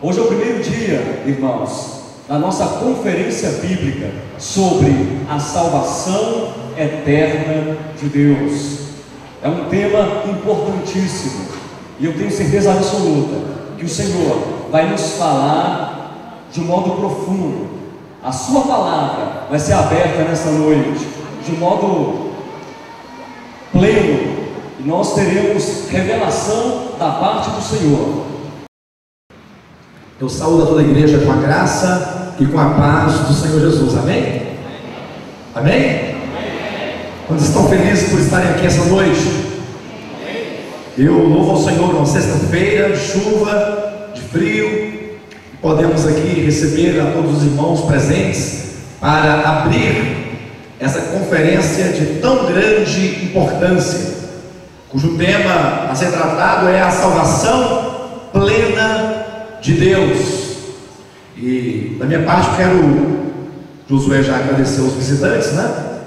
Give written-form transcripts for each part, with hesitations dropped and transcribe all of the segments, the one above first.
Hoje é o primeiro dia, irmãos, da nossa conferência bíblica sobre a salvação eterna de Deus. É um tema importantíssimo e eu tenho certeza absoluta que o Senhor vai nos falar de um modo profundo. A sua palavra vai ser aberta nessa noite de um modo pleno e nós teremos revelação da parte do Senhor. Eu saúdo a toda a igreja com a graça e com a paz do Senhor Jesus, amém? Amém? Quantos estão felizes por estarem aqui essa noite? Eu louvo ao Senhor, uma sexta-feira de chuva, de frio, podemos aqui receber a todos os irmãos presentes para abrir essa conferência de tão grande importância, cujo tema a ser tratado é a salvação plena de Deus. E da minha parte quero, Josué já agradeceu os visitantes, né?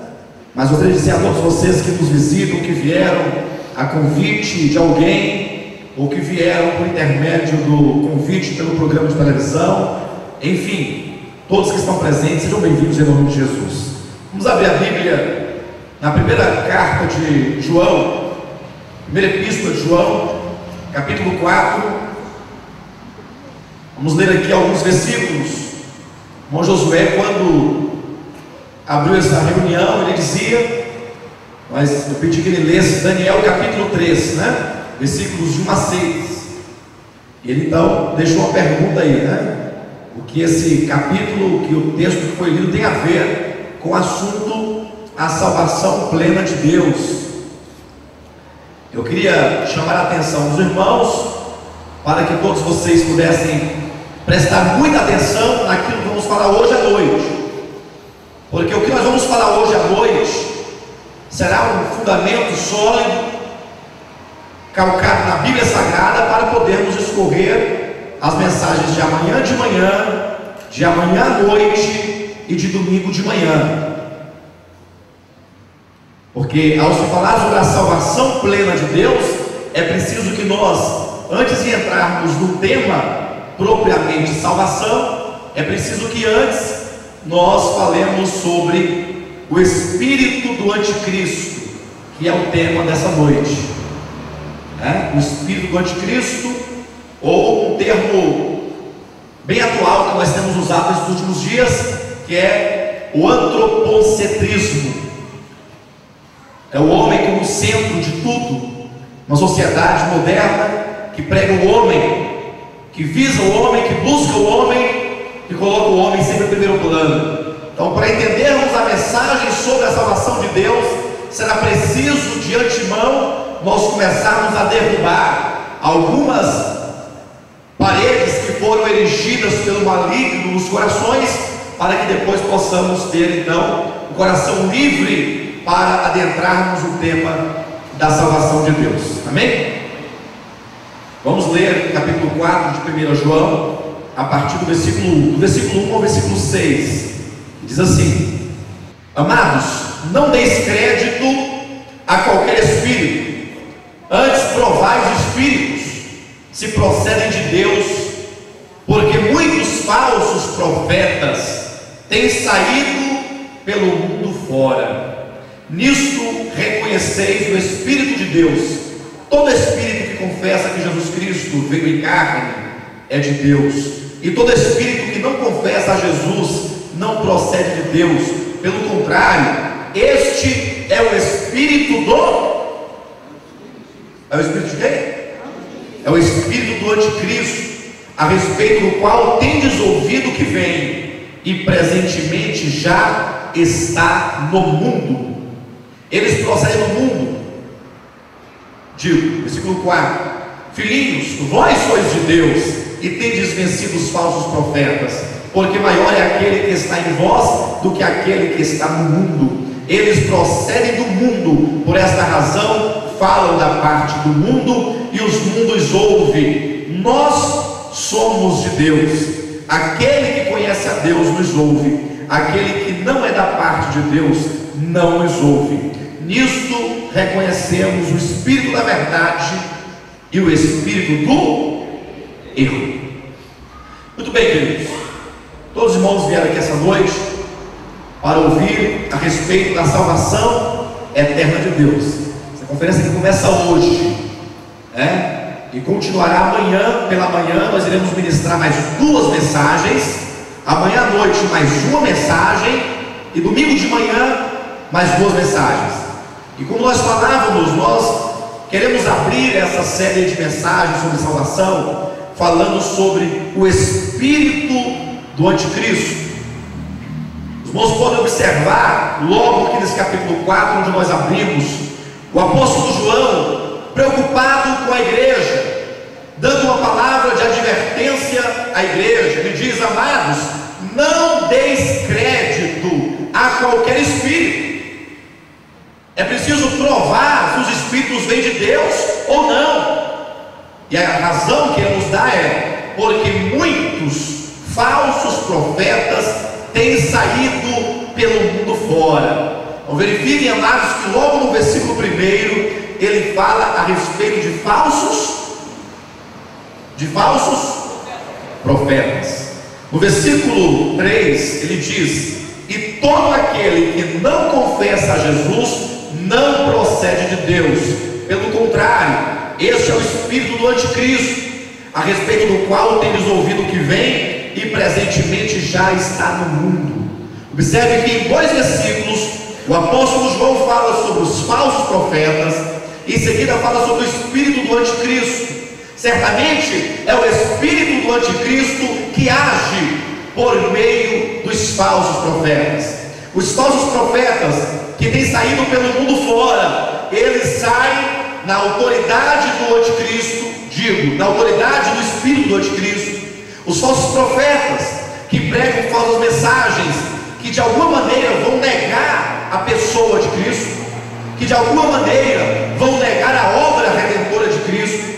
Mas gostaria de dizer a todos vocês que nos visitam, que vieram a convite de alguém, ou que vieram por intermédio do convite pelo programa de televisão, enfim, todos que estão presentes, sejam bem-vindos em nome de Jesus. Vamos abrir a Bíblia na primeira carta de João, primeira epístola de João, capítulo 4. Vamos ler aqui alguns versículos. O irmão Josué, quando abriu essa reunião, ele dizia, mas eu pedi que ele lesse Daniel capítulo 3, né? Versículos de 1 a 6. E ele então deixou uma pergunta aí, né? O que esse capítulo, que o texto que foi lido tem a ver com o assunto a salvação plena de Deus. Eu queria chamar a atenção dos irmãos para que todos vocês pudessem prestar muita atenção naquilo que vamos falar hoje à noite, porque o que nós vamos falar hoje à noite será um fundamento sólido, calcado na Bíblia Sagrada, para podermos escorrer as mensagens de amanhã de manhã, de amanhã à noite e de domingo de manhã. Porque ao se falar sobre a salvação plena de Deus, é preciso que nós, antes de entrarmos no tema propriamente salvação, é preciso que antes nós falemos sobre o espírito do anticristo, que é o tema dessa noite, o espírito do anticristo, ou um termo bem atual que nós temos usado nesses últimos dias, que é o antropocentrismo. É o homem como centro de tudo, uma sociedade moderna que prega o homem, que visa o homem, que busca o homem, que coloca o homem sempre em primeiro plano. Então, para entendermos a mensagem sobre a salvação de Deus, será preciso de antemão nós começarmos a derrubar algumas paredes que foram erigidas pelo maligno nos corações, para que depois possamos ter então o coração livre para adentrarmos o tema da salvação de Deus. Amém? Vamos ler capítulo 4 de 1 João, a partir do versículo 1, do versículo 1 ao versículo 6, diz assim: Amados, não deis crédito a qualquer espírito, antes provai os espíritos, se procedem de Deus, porque muitos falsos profetas têm saído pelo mundo fora. Nisto reconheceis o Espírito de Deus. Todo espírito que confessa que Jesus Cristo veio em carne é de Deus, e todo espírito que não confessa a Jesus não procede de Deus. Pelo contrário, este é o espírito do... É o espírito de quem? É o espírito do anticristo, a respeito do qual tendes ouvido que vem, e presentemente já está no mundo. Eles procedem do mundo. Digo, versículo 4: Filhinhos, vós sois de Deus, e tendes vencido os falsos profetas, porque maior é aquele que está em vós do que aquele que está no mundo. Eles procedem do mundo, por esta razão falam da parte do mundo, e os mundos ouvem. Nós somos de Deus. Aquele que conhece a Deus nos ouve, aquele que não é da parte de Deus não nos ouve. Nisto reconhecemos o espírito da verdade e o espírito do erro. Muito bem, queridos. Todos os irmãos vieram aqui essa noite para ouvir a respeito da salvação eterna de Deus. Essa conferência que começa hoje, e continuará amanhã. Pela manhã nós iremos ministrar mais 2 mensagens, amanhã à noite mais uma mensagem, e domingo de manhã mais 2 mensagens. E como nós falávamos, nós queremos abrir essa série de mensagens sobre salvação falando sobre o espírito do anticristo. Os irmãos podem observar logo aqui nesse capítulo 4, onde nós abrimos, o apóstolo João preocupado com a igreja, dando uma palavra de advertência à igreja. Ele diz: amados, não deis crédito a qualquer espírito. É preciso provar se os espíritos vêm de Deus ou não. E a razão que ele nos dá é porque muitos falsos profetas têm saído pelo mundo fora. Então verifiquem, amados, que logo no versículo 1 ele fala a respeito de falsos profetas. No versículo 3 ele diz: e todo aquele que não confessa a Jesus não procede de Deus. Pelo contrário, este é o espírito do anticristo, a respeito do qual tendes ouvido que vem e presentemente já está no mundo. Observe que em 2 versículos o apóstolo João fala sobre os falsos profetas, e em seguida fala sobre o espírito do anticristo. Certamente é o espírito do anticristo que age por meio dos falsos profetas. Os falsos profetas que têm saído pelo mundo fora, eles saem na autoridade do anticristo, na autoridade do espírito do anticristo. Os falsos profetas que pregam falsas mensagens, que de alguma maneira vão negar a pessoa de Cristo, que de alguma maneira vão negar a obra redentora de Cristo,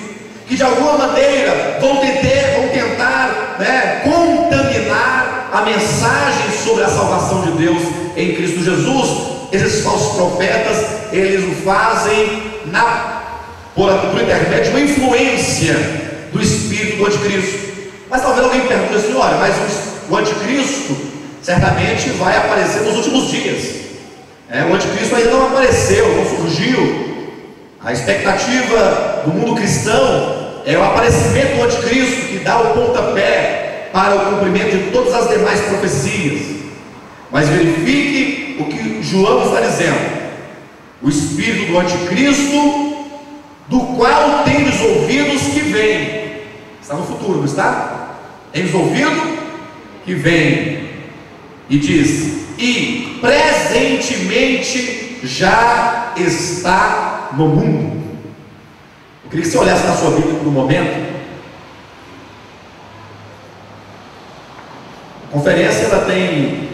que de alguma maneira vão tentar contaminar a mensagem sobre a salvação de Deus em Cristo Jesus. Esses falsos profetas, eles o fazem por intermédio de uma influência do espírito do anticristo. Mas talvez alguém pergunte assim: olha, mas o anticristo certamente vai aparecer nos últimos dias. O anticristo ainda não apareceu, não surgiu. A expectativa do mundo cristão é o aparecimento do anticristo, que dá o pontapé para o cumprimento de todas as demais profecias. Mas verifique o que João está dizendo: o espírito do anticristo, do qual tendes ouvidos que vem. Está no futuro, não está? Tendes ouvido que vem. E diz: e presentemente já está no mundo. Eu queria que você olhasse na sua Bíblia por um momento. A conferência ela tem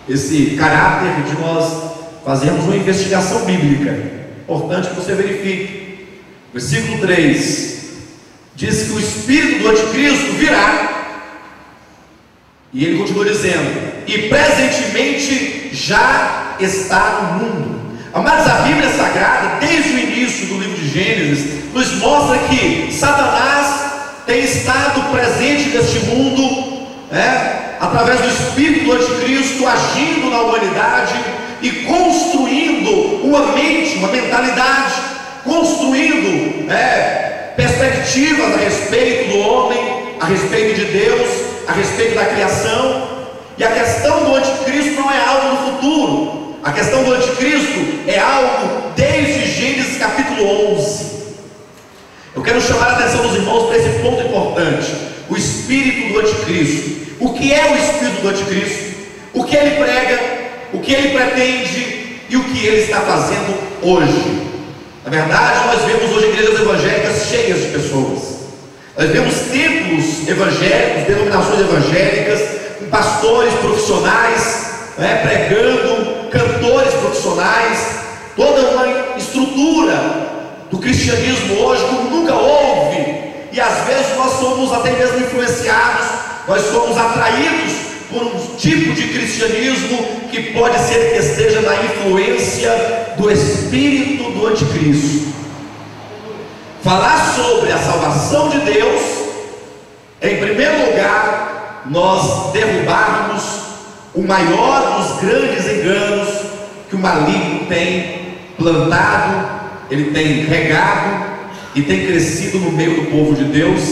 esse caráter de nós fazermos uma investigação bíblica. Importante que você verifique. Versículo 3 diz que o espírito do anticristo virá, e ele continua dizendo: e presentemente já está no mundo. Amados, a Bíblia Sagrada, desde o início do livro de Gênesis, nos mostra que Satanás tem estado presente neste mundo, através do espírito do anticristo, agindo na humanidade e construindo uma mente, uma mentalidade, construindo perspectivas a respeito do homem, a respeito de Deus, a respeito da criação. E a questão do anticristo não é algo no futuro. A questão do anticristo é algo desde Gênesis capítulo 11. Eu quero chamar a atenção dos irmãos para esse ponto importante: o espírito do anticristo. O que é o espírito do anticristo? O que ele prega, o que ele pretende e o que ele está fazendo hoje. Na verdade, nós vemos hoje igrejas evangélicas cheias de pessoas. Nós vemos templos evangélicos, denominações evangélicas, com pastores profissionais, pregando, cantores profissionais, toda uma estrutura do cristianismo hoje como nunca houve. E às vezes nós somos até mesmo influenciados, nós somos atraídos por um tipo de cristianismo que pode ser que esteja na influência do espírito do anticristo. Falar sobre a salvação de Deus, em primeiro lugar, nós derrubarmos o maior dos grandes enganos que o maligno tem plantado, ele tem regado e tem crescido no meio do povo de Deus,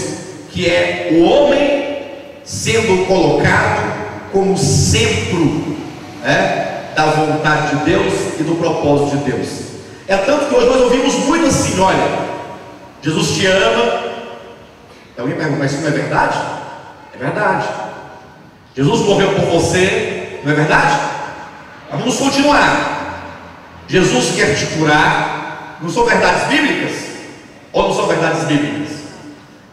que é o homem sendo colocado como centro da vontade de Deus e do propósito de Deus. É tanto que hoje nós ouvimos muito assim: olha, Jesus te ama. Alguém pergunta, mas isso não é verdade? É verdade. Jesus morreu por você, não é verdade? Mas vamos continuar. Jesus quer te curar. Não são verdades bíblicas? Ou não são verdades bíblicas?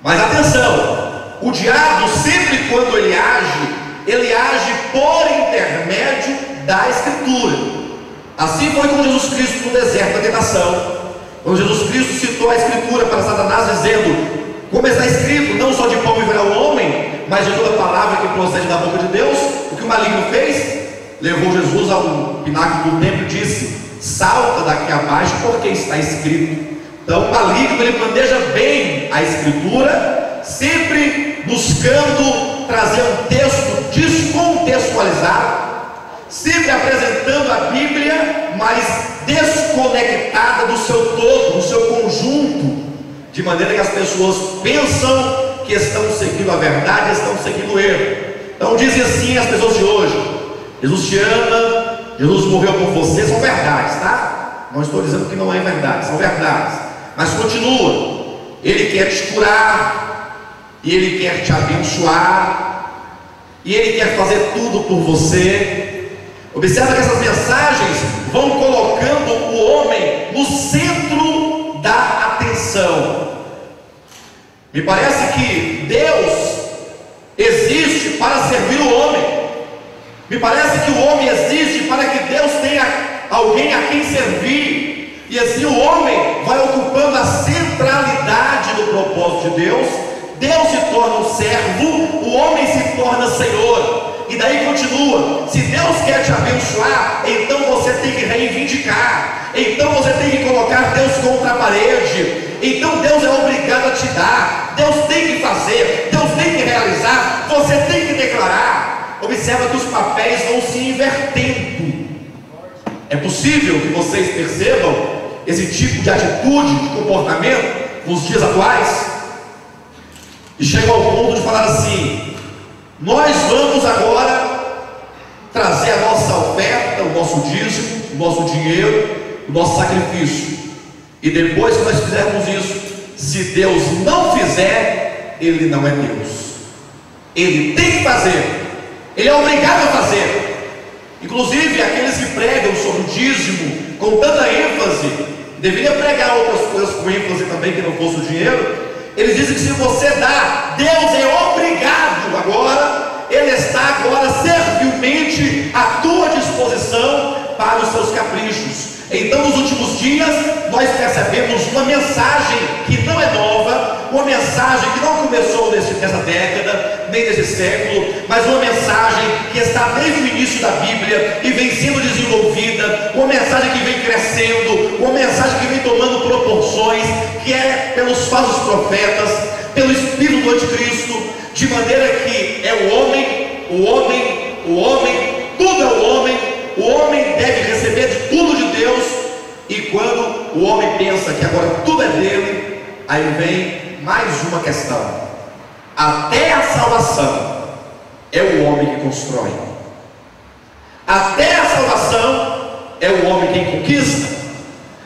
Mas atenção, o diabo sempre quando ele age por intermédio da Escritura. Assim foi com Jesus Cristo no deserto da tentação, quando Jesus Cristo citou a Escritura para Satanás, dizendo: como está escrito, não só de pão viverá o homem, mas de toda palavra que procede da boca de Deus. O que o maligno fez? Levou Jesus ao pináculo do templo e disse: salta daqui abaixo, porque está escrito. Então o maligno, ele planeja bem a Escritura, sempre buscando trazer um texto descontextualizado, sempre apresentando a Bíblia, mas desconectada do seu todo, do seu conjunto, de maneira que as pessoas pensam que estão seguindo a verdade, estão seguindo o erro. Então dizem assim as pessoas de hoje: Jesus te ama, Jesus morreu por você. São verdades, tá? Não estou dizendo que não é verdade, são verdades. Mas continua, Ele quer te curar, e Ele quer te abençoar, e Ele quer fazer tudo por você. Observa que essas mensagens vão colocando o homem no centro da atenção. Me parece que Deus existe para servir o homem. Me parece que o homem existe para que Deus tenha alguém a quem servir. E assim o homem vai ocupando a centralidade do propósito de Deus. Deus se torna um servo, o homem se torna senhor. E daí continua: se Deus quer te abençoar, então você tem que reivindicar, então você tem que colocar Deus contra a parede. Então Deus é obrigado a te dar, Deus tem que fazer, Deus tem que realizar, você tem que declarar. Observa que os papéis vão se invertendo. É possível que vocês percebam esse tipo de atitude, de comportamento nos dias atuais, e chegam ao ponto de falar assim: nós vamos agora trazer a nossa oferta, o nosso dízimo, o nosso dinheiro, o nosso sacrifício, e depois que nós fizermos isso, se Deus não fizer, Ele não é Deus. Ele tem que fazer, Ele é obrigado a fazer. Inclusive aqueles que pregam sobre o dízimo com tanta ênfase, deveria pregar outras coisas com ênfase também, que não fosse o dinheiro. Eles dizem que se você dá, Deus é obrigado agora, Ele está agora servilmente à tua disposição para os seus caprichos. Então nos últimos dias nós percebemos uma mensagem que não é nova, uma mensagem que não começou nessa década, nem nesse século, mas uma mensagem que está desde o início da Bíblia e vem sendo desenvolvida, uma mensagem que vem crescendo, uma mensagem que vem tomando proporções, que é pelos falsos profetas, pelo espírito do anticristo, de maneira que é o homem, tudo é o homem deve receber de tudo de Deus. E quando o homem pensa que agora tudo é dele, aí vem mais uma questão: até a salvação é o homem que constrói, até a salvação é o homem quem conquista,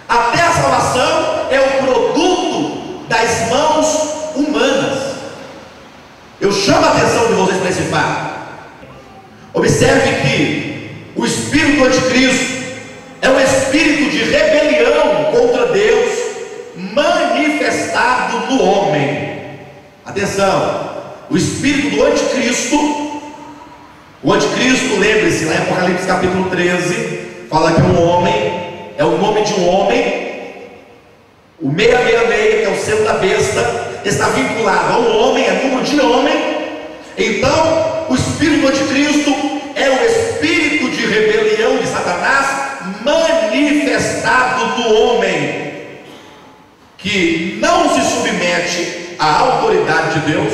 até a salvação é o produto das mãos humanas. Eu chamo a atenção de vocês para esse fato. Observe que o espírito do anticristo é um espírito de rebelião contra Deus manifestado no homem. Atenção, o espírito do anticristo, lembre-se, lá em Apocalipse capítulo 13, fala que um homem, é o nome de um homem, o 666, que é o selo da besta, está vinculado a um homem, é número de homem. Então, o espírito do anticristo é o espírito de rebelião de Satanás manifestado no homem, que não se submete à autoridade de Deus,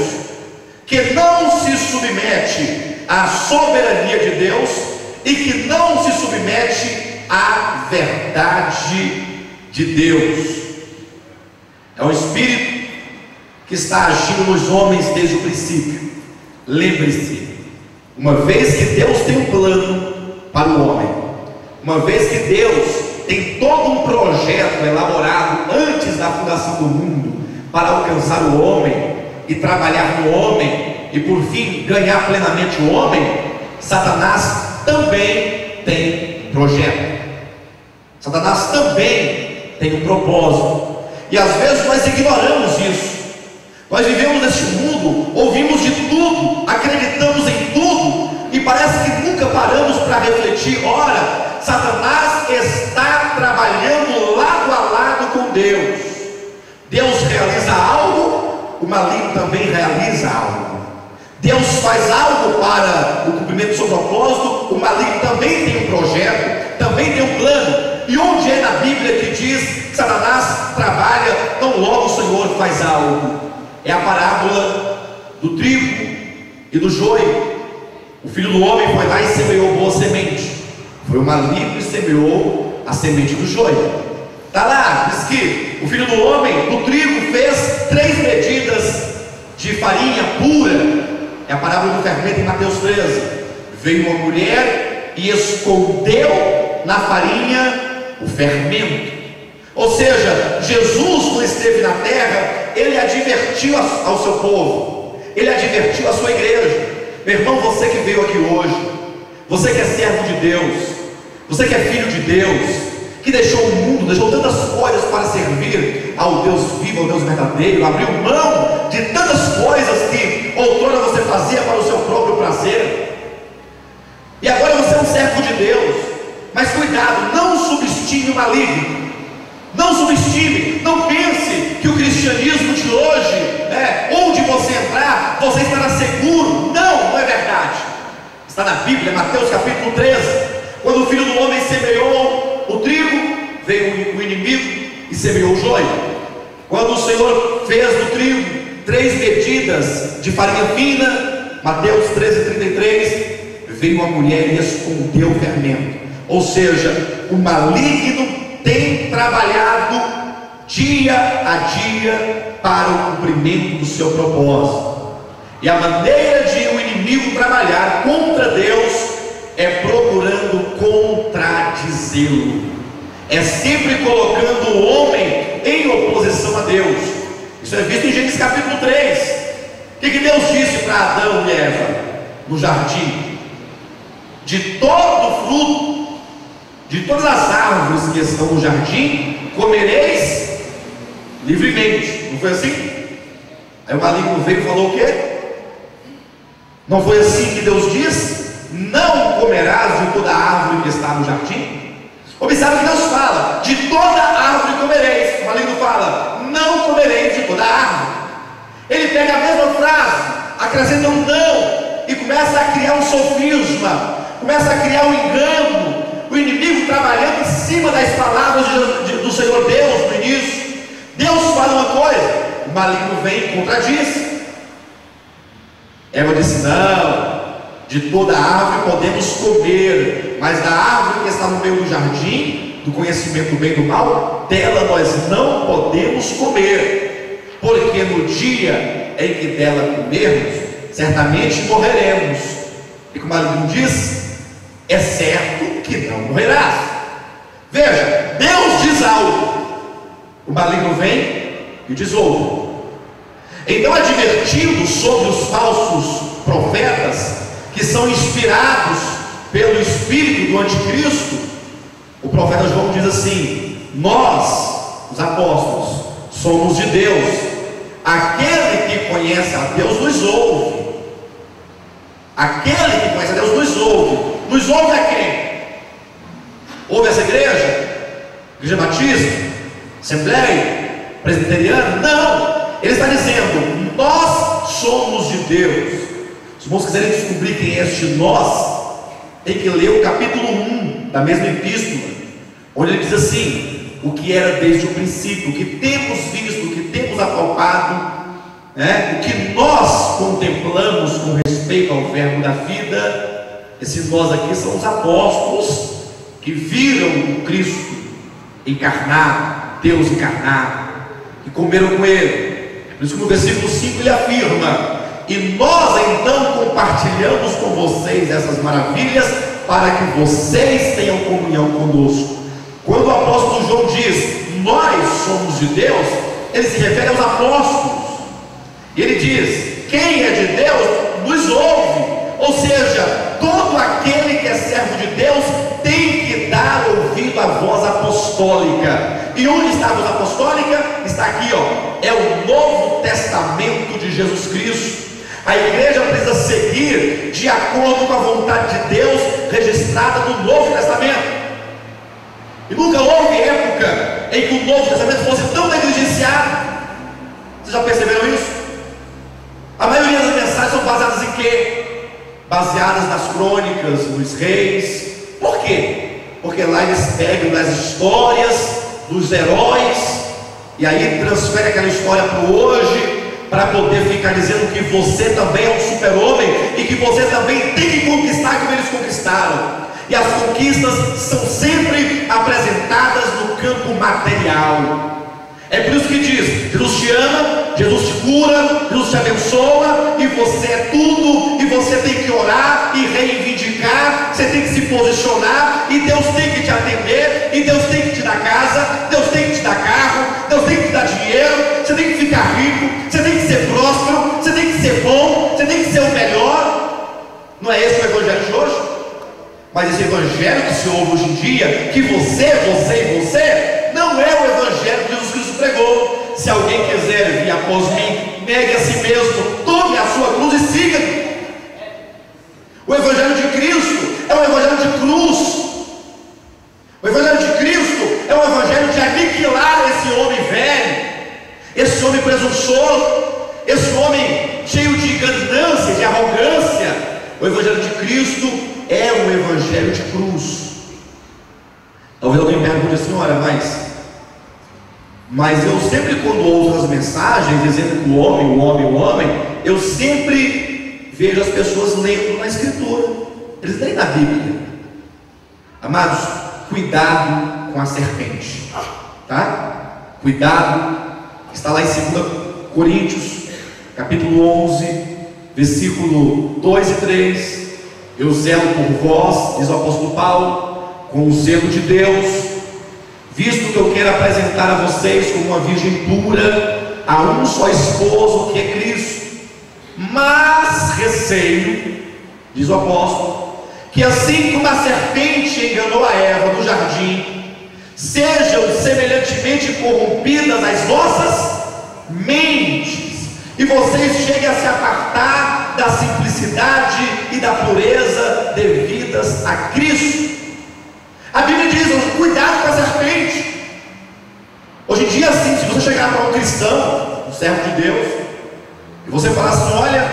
que não se submete à soberania de Deus e que não se submete à verdade de Deus. É um espírito que está agindo nos homens desde o princípio. Lembre-se, uma vez que Deus tem um plano para o homem, uma vez que Deus tem todo um projeto elaborado antes da fundação do mundo para alcançar o homem e trabalhar no homem e por fim ganhar plenamente o homem, Satanás também tem um projeto. Satanás também tem um propósito. E às vezes nós ignoramos isso. Nós vivemos neste mundo, ouvimos de tudo, acreditamos em tudo e parece que nunca paramos para refletir. Ora, Satanás está trabalhando lado a lado com Deus. Deus realiza algo, o maligno também realiza algo. Deus faz algo para o cumprimento do seu propósito, o maligno também tem um projeto, também tem um plano. E onde é na Bíblia que diz que Satanás trabalha tão logo o Senhor faz algo? É a parábola do trigo e do joio. O filho do homem foi lá e semeou boa semente. Foi o maligno que semeou a semente do joio. Está lá, diz que o filho do homem, do trigo, fez 3 medidas de farinha pura. É a parábola do fermento em Mateus 13. Veio uma mulher e escondeu na farinha o fermento. Ou seja, Jesus, quando esteve na terra, ele advertiu ao seu povo, ele advertiu a sua igreja. Meu irmão, você que veio aqui hoje, você que é servo de Deus, você que é filho de Deus, que deixou o mundo, deixou tantas coisas para servir ao Deus vivo, ao Deus verdadeiro, abriu mão de tantas coisas que outrora você fazia para o seu próprio prazer, e agora você é um servo de Deus. Mas cuidado, não subestime o maligno. Não subestime, não pense que o cristianismo de hoje, onde você entrar, você estará seguro. Não, não é verdade. Está na Bíblia, Mateus capítulo 13. Quando o filho do homem semeou o trigo, veio o inimigo e semeou o joio. Quando o Senhor fez do trigo 3 medidas de farinha fina, Mateus 13:33, veio a mulher e escondeu o fermento. Ou seja, o maligno tem trabalhado dia a dia para o cumprimento do seu propósito. E a maneira de o inimigo trabalhar contra Deus é procurando contradizê-lo. É sempre colocando o homem em oposição a Deus. Isso é visto em Gênesis capítulo 3. O que Deus disse para Adão e Eva no jardim? De todo fruto, de todas as árvores que estão no jardim, comereis livremente. Não foi assim? Aí o maligno veio e falou o quê? Não foi assim que Deus diz? Não comerás de toda árvore que está no jardim? Observe que Deus fala, de toda árvore comereis. O maligno fala, não comereis de toda árvore. Ele pega a mesma frase, acrescenta um não, e começa a criar um sofisma, começa a criar um engano. O inimigo trabalhando em cima das palavras do Senhor Deus no início. Deus fala uma coisa, o maligno vem e contradiz. Eva disse, não, de toda árvore podemos comer, mas da árvore que está no meio do jardim, do conhecimento do bem e do mal, dela nós não podemos comer, porque no dia em que dela comermos, certamente morreremos. E como o maligno diz, é certo que não morrerás. Veja, Deus diz algo, o maligno vem e diz outro. Então, advertindo sobre os falsos profetas que são inspirados pelo espírito do anticristo, o profeta João diz assim: nós, os apóstolos, somos de Deus. Aquele que conhece a Deus nos ouve. Aquele que conhece a Deus nos ouve. Nos ouve a quem? Ouve essa igreja? Igreja Batista? Assembleia? Presbiteriana? Não! Ele está dizendo, nós somos de Deus. Se os irmãos quiserem descobrir quem é este nós, tem que ler o capítulo 1 da mesma epístola, onde ele diz assim: o que era desde o princípio, o que temos visto, o que temos apalpado, o que nós contemplamos com respeito ao Verbo da vida. Esses nós aqui são os apóstolos que viram o Cristo encarnado, Deus encarnado, que comeram com Ele. Por isso que no versículo 5 ele afirma: e nós então compartilhamos com vocês essas maravilhas, para que vocês tenham comunhão conosco. Quando o apóstolo João diz, nós somos de Deus, ele se refere aos apóstolos. E ele diz, quem é de Deus, nos ouve. Ou seja, todo aquele que é servo de Deus tem que dar ouvido à voz apostólica. E onde está a voz apostólica? Está aqui, ó, é o Novo Testamento de Jesus Cristo. A igreja precisa seguir de acordo com a vontade de Deus registrada no Novo Testamento. E nunca houve época em que o Novo Testamento fosse tão negligenciado. Vocês já perceberam isso? A maioria das mensagens são baseadas em quê? Baseadas nas crônicas, nos reis. Por quê? Porque lá eles pegam das histórias dos heróis e aí transferem aquela história para o hoje, para poder ficar dizendo que você também é um super-homem e que você também tem que conquistar como eles conquistaram. E as conquistas são sempre apresentadas no campo material. É por isso que diz, Jesus te ama, Jesus te cura, Jesus te abençoa, e você é tudo, e você tem que orar e reivindicar, você tem que se posicionar, e Deus tem que te atender, e Deus tem que te dar casa, Deus tem que te dar carro, Deus tem que te dar dinheiro, você tem que ficar rico, você tem que ser próspero, você tem que ser bom, você tem que ser o melhor. Não é esse o evangelho de hoje? Mas esse evangelho que se ouve hoje em dia, que você, não é o evangelho que Jesus Cristo pregou. Se alguém quiser vir após mim, negue a si mesmo, tome a sua cruz e siga-me. O evangelho de Cristo é um evangelho de cruz. O evangelho de Cristo é um evangelho de aniquilar esse homem velho, esse homem presunçoso, esse homem cheio de ganância, de arrogância. O evangelho de Cristo é um evangelho de cruz. Talvez alguém pergunte assim, olha, mas eu sempre, quando ouço as mensagens dizendo que o homem, eu sempre vejo as pessoas lendo na Escritura. Eles leem na Bíblia. Amados, cuidado com a serpente, tá? Cuidado. Está lá em 2 Coríntios, capítulo 11, versículo 2 e 3. Eu zelo por vós, diz o apóstolo Paulo, com o zelo de Deus, visto que eu quero apresentar a vocês como uma virgem pura, a um só esposo, que é Cristo. Mas receio, diz o apóstolo, que assim como a serpente enganou a Eva no jardim, sejam semelhantemente corrompidas as vossas mentes, e vocês cheguem a se apartar da simplicidade e da pureza devidas a Cristo. A Bíblia diz, cuidado com a serpente. Hoje em dia, assim, se você chegar para um cristão, um servo de Deus, e você falar assim, olha,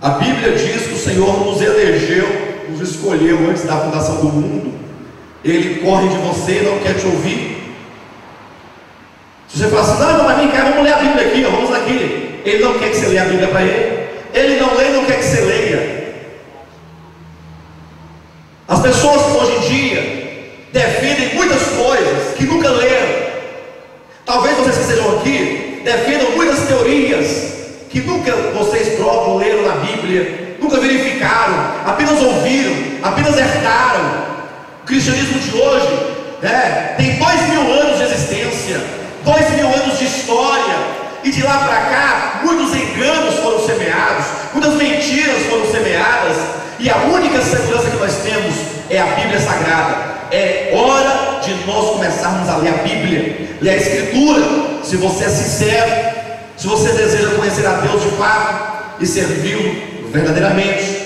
a Bíblia diz que o Senhor nos elegeu, nos escolheu antes da fundação do mundo, Ele corre de você e não quer te ouvir. Se você falar assim, não, mas vem cá, vamos ler a Bíblia aqui, ó, vamos aqui. Ele não quer que você leia a Bíblia para ele. Ele não lê, não quer que você leia. As pessoas hoje em dia defendem muitas coisas que nunca leram. Talvez vocês que estejam aqui defendam muitas teorias que nunca vocês próprios leram na Bíblia, nunca verificaram, apenas ouviram, apenas herdaram. O cristianismo de hoje tem 2000 anos de existência, 2000 anos de história, e de lá para cá muitos enganos foram semeados, muitas mentiras foram semeadas, e a única segurança que nós temos é a Bíblia Sagrada. É hora de nós começarmos a ler a Bíblia, ler a Escritura. Se você é sincero, se você deseja conhecer a Deus de fato e servi-lo verdadeiramente.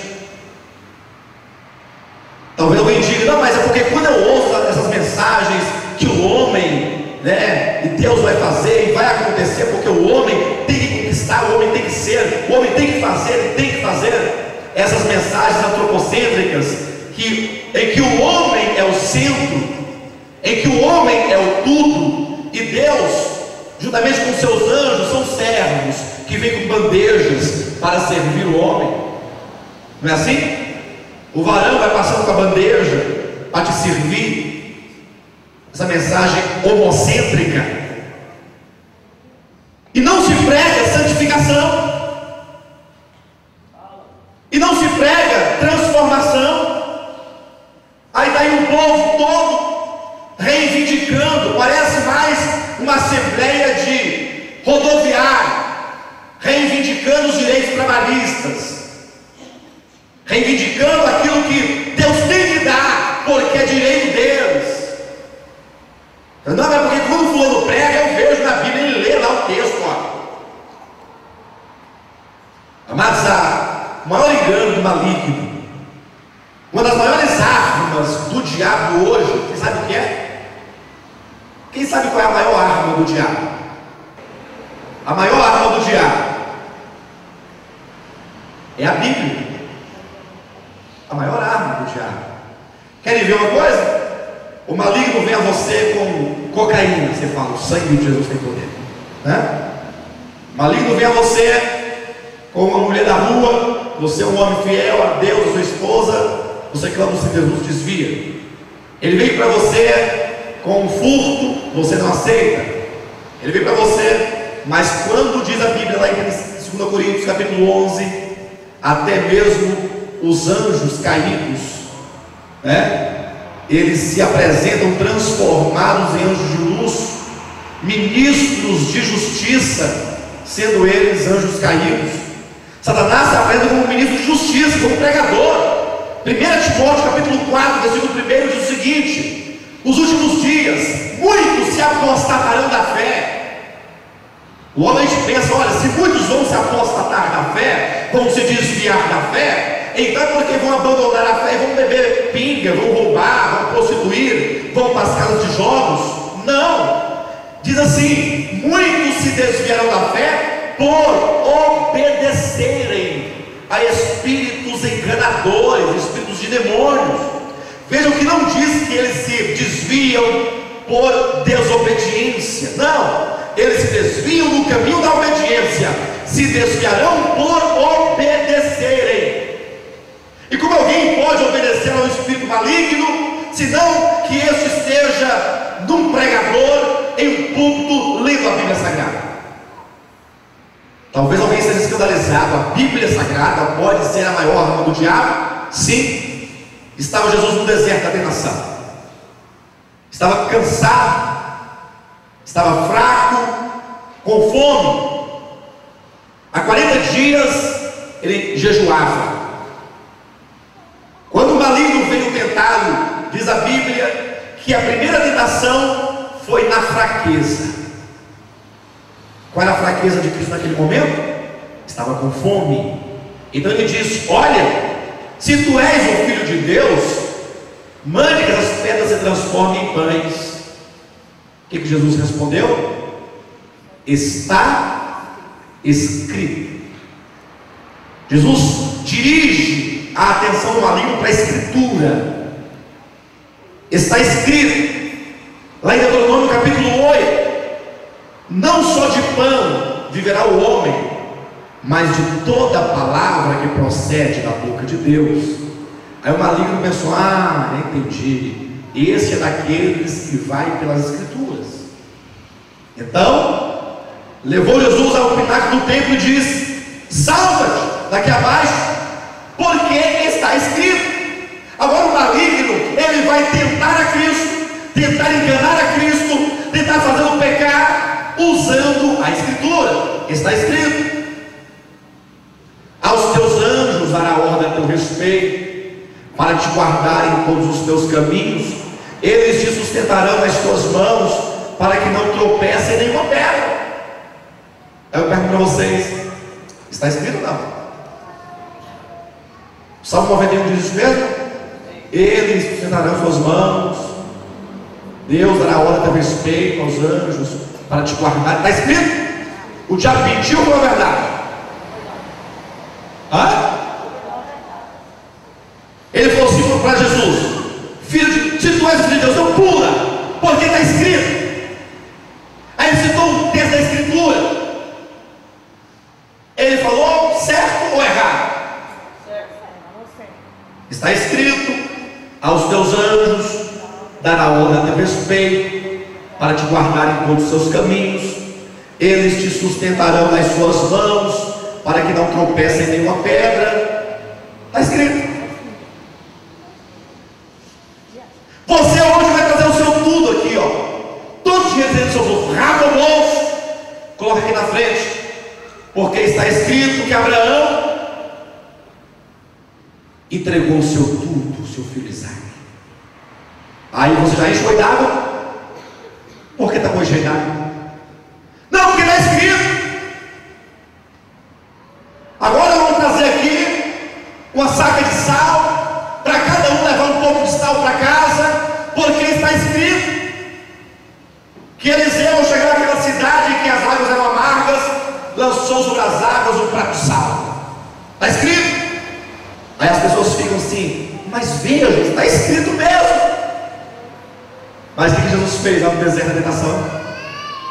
Talvez alguém diga, não, mas é porque quando eu ouço essas mensagens que o homem, e Deus vai fazer e vai acontecer, porque o homem tem que conquistar, o homem tem que ser, o homem tem que fazer, ele tem que fazer. Essas mensagens antropocêntricas em que o homem é o centro, em que o homem é o tudo, e Deus, juntamente com seus anjos, são servos que vêm com bandejas para servir o homem. Não é assim? O varão vai passando com a bandeja para te servir. Essa mensagem homocêntrica. E não se prega santificação. E não se prega transformação. Aí está aí um povo todo reivindicando. Parece mais uma assembleia de rodoviário, reivindicando os direitos trabalhistas, reivindicando aquilo que Deus tem que dar, porque é direito deles. Não, é porque quando o fulano prega, eu vejo na Bíblia, ele lê lá o texto, ó. Amados, o maior engano do maligno, uma das maiores armas do diabo hoje, você sabe o que é? Quem sabe qual é a maior arma do diabo? A maior arma do diabo é a Bíblia. A maior arma do diabo. Querem ver uma coisa? O maligno vem a você com cocaína. Você fala, o sangue de Jesus tem poder, né? O maligno vem a você com uma mulher da rua. Você é um homem fiel a Deus, a sua esposa. Você clama o Senhor Jesus, desvia. Ele vem para você com um furto, você não aceita. Ele vem para você, mas quando diz a Bíblia lá em 2 Coríntios capítulo 11, até mesmo os anjos caídos, né? Eles se apresentam transformados em anjos de luz, ministros de justiça, sendo eles anjos caídos. Satanás se apresenta como ministro de justiça, como pregador. 1 Timóteo capítulo 4, versículo 1 diz o seguinte: nos últimos dias muitos se apostatarão da fé. O homem pensa, olha, se muitos vão se apostatar da fé, vão se desviar da fé, então é porque vão abandonar a fé e vão beber pinga, vão roubar, vão prostituir, vão para as casas de jogos. Não, diz assim: muitos se desviarão da fé por obedecerem a espíritos enganadores, espíritos de demônios. Vejam que não diz que eles se desviam por desobediência, não, eles se desviam no caminho da obediência, se desviarão por obedecerem. E como alguém pode obedecer ao espírito maligno, senão que este esteja num pregador em um púlpito lendo a Bíblia Sagrada? Talvez alguém esteja escandalizado. A Bíblia Sagrada pode ser a maior arma do diabo? Sim. Estava Jesus no deserto da tentação, estava cansado, estava fraco, com fome. Há 40 dias ele jejuava. Quando o maligno veio tentá-lo, diz a Bíblia que a primeira tentação foi na fraqueza. Qual era a fraqueza de Cristo naquele momento? Estava com fome. Então ele diz: olha, se tu és o Filho de Deus, mande que as pedras se transformem em pães. O que Jesus respondeu? Está escrito. Jesus dirige a atenção do maligno para a Escritura. Está escrito lá em Deuteronômio capítulo 8: não só de pão viverá o homem, mas de toda a palavra que procede da boca de Deus. Aí o maligno pensou: ah, entendi, esse é daqueles que vai pelas Escrituras. Então levou Jesus ao pináculo do templo e disse: salva-te daqui abaixo, porque está escrito. Agora o maligno, ele vai tentar a Cristo, tentar enganar a Cristo, tentar fazê-lo pecar, usando a Escritura. Está escrito: aos teus anjos dará ordem a teu respeito, para te guardar em todos os teus caminhos, eles te sustentarão nas tuas mãos, para que não tropece em nenhuma pedra. Eu pergunto para vocês: está escrito ou não? O Salmo 91 diz isso mesmo? Eles sustentarão suas mãos, Deus dará ordem a teu respeito aos anjos, para te guardar. Está escrito? O diabo mentiu ou foi a verdade? Hã? Ele falou assim para Jesus: se tu és filho de Deus, não pula, porque está escrito. Aí ele citou um texto da Escritura. Ele falou certo ou errado? Está escrito: aos teus anjos dará ordem a teu respeito, para te guardar em todos os seus caminhos, eles te sustentarão nas suas mãos, para que não tropece em nenhuma pedra. Está escrito. Você hoje vai trazer o seu tudo aqui, ó. Todos os dias dentro do seu bolso, rabo o bolso, coloca aqui na frente, porque está escrito que Abraão entregou o seu tudo, o seu filho Isaque. Aí você já enche d'água. Por que está com enche d'água? Não, porque está escrito. Agora vamos trazer aqui uma saca de sal, para cada um levar um pouco de sal para casa, porque está escrito que Eliseu, chegar naquela cidade que as águas eram amargas, lançou sobre as águas um prato de sal. Está escrito. Aí as pessoas ficam assim: mas veja, está escrito mesmo. Mas o que Jesus fez lá no deserto da tentação?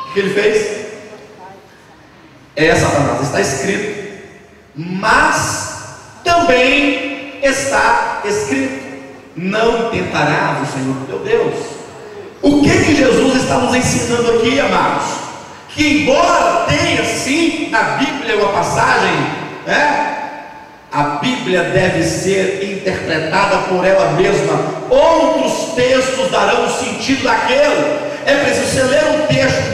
O que ele fez? Essa frase está escrito, mas também está escrito: não tentarás o Senhor teu Deus. O que Jesus está nos ensinando aqui, amados? Que embora tenha sim na Bíblia uma passagem, a Bíblia deve ser interpretada por ela mesma. Outros textos darão o sentido daquele. É preciso você ler um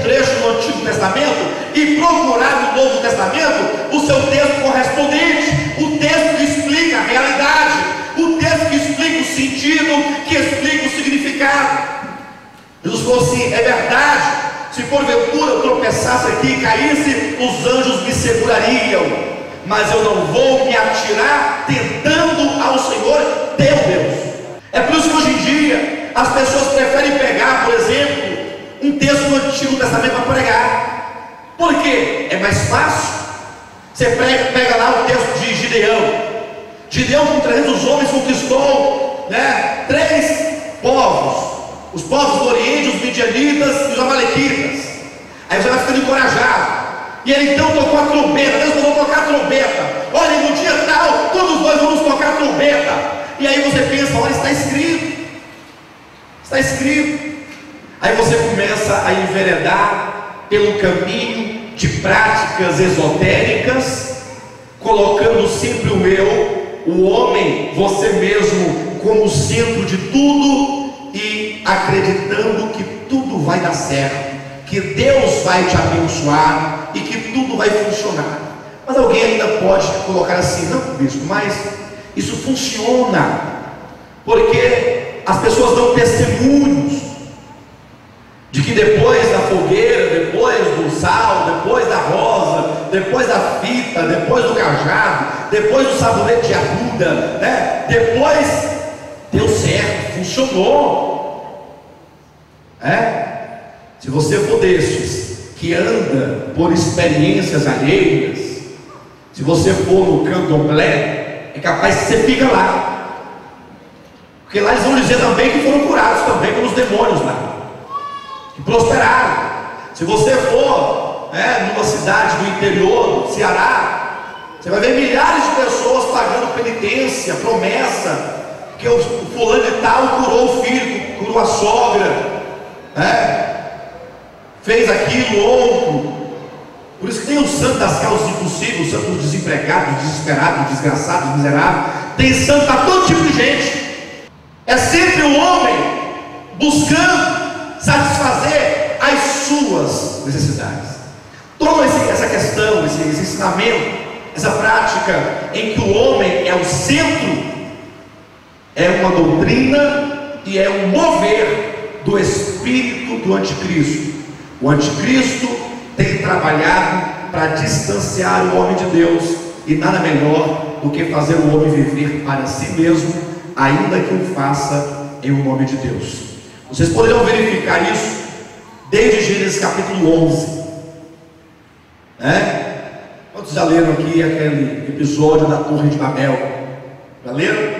trecho do Antigo Testamento e procurar no Novo Testamento o seu texto correspondente, o texto que explica a realidade, o texto que explica o sentido, que explica o significado. Jesus falou assim: é verdade, se porventura eu tropeçasse aqui e caísse, os anjos me segurariam, mas eu não vou me atirar tentando ao Senhor teu Deus. É por isso que hoje em dia as pessoas preferem pegar, por exemplo, um texto do Antigo Testamento para pregar. Por quê? É mais fácil. Você pega lá o texto de Gideão com 300 homens conquistou 3 povos, os povos do Oriente, os midianitas e os amalequitas. Aí você vai ficando encorajado. E ele então tocou a trombeta. Deus mandou tocar a trombeta. Olha, no dia tal, todos nós vamos tocar a trombeta. E aí você pensa: olha, está escrito. Está escrito. Aí você começa a enveredar pelo caminho de práticas esotéricas, colocando sempre o eu, o homem, você mesmo, como centro de tudo, e acreditando que tudo vai dar certo, que Deus vai te abençoar e que tudo vai funcionar. Mas alguém ainda pode colocar assim: não, bispo, mas isso funciona porque as pessoas dão testemunhos de que depois da fogueira, depois do sal, depois da rosa, depois da fita, depois do cajado, depois do sabonete de arruda, depois deu certo, funcionou. Se você for destes que anda por experiências alheias, se você for no candomblé, é capaz que você fica lá, porque lá eles vão dizer também que foram curados também pelos demônios lá, que prosperaram. Se você for numa cidade do interior do Ceará, você vai ver milhares de pessoas pagando penitência, promessa, que o fulano e tal curou o filho, curou a sogra, fez aquilo, outro. Por isso que tem o santo das causas impossíveis, o santo dos desempregados, desesperados, desgraçados, miseráveis. Tem santo para todo tipo de gente. É sempre o homem buscando satisfazer as suas necessidades. Toda essa questão, esse ensinamento, essa prática em que o homem é o centro, é uma doutrina e é um mover do espírito do anticristo. O anticristo tem trabalhado para distanciar o homem de Deus, e nada melhor do que fazer o homem viver para si mesmo, ainda que o faça em o nome de Deus. Vocês poderão verificar isso desde Gênesis capítulo 11. Quantos já leram aqui aquele episódio da Torre de Babel? Já leram?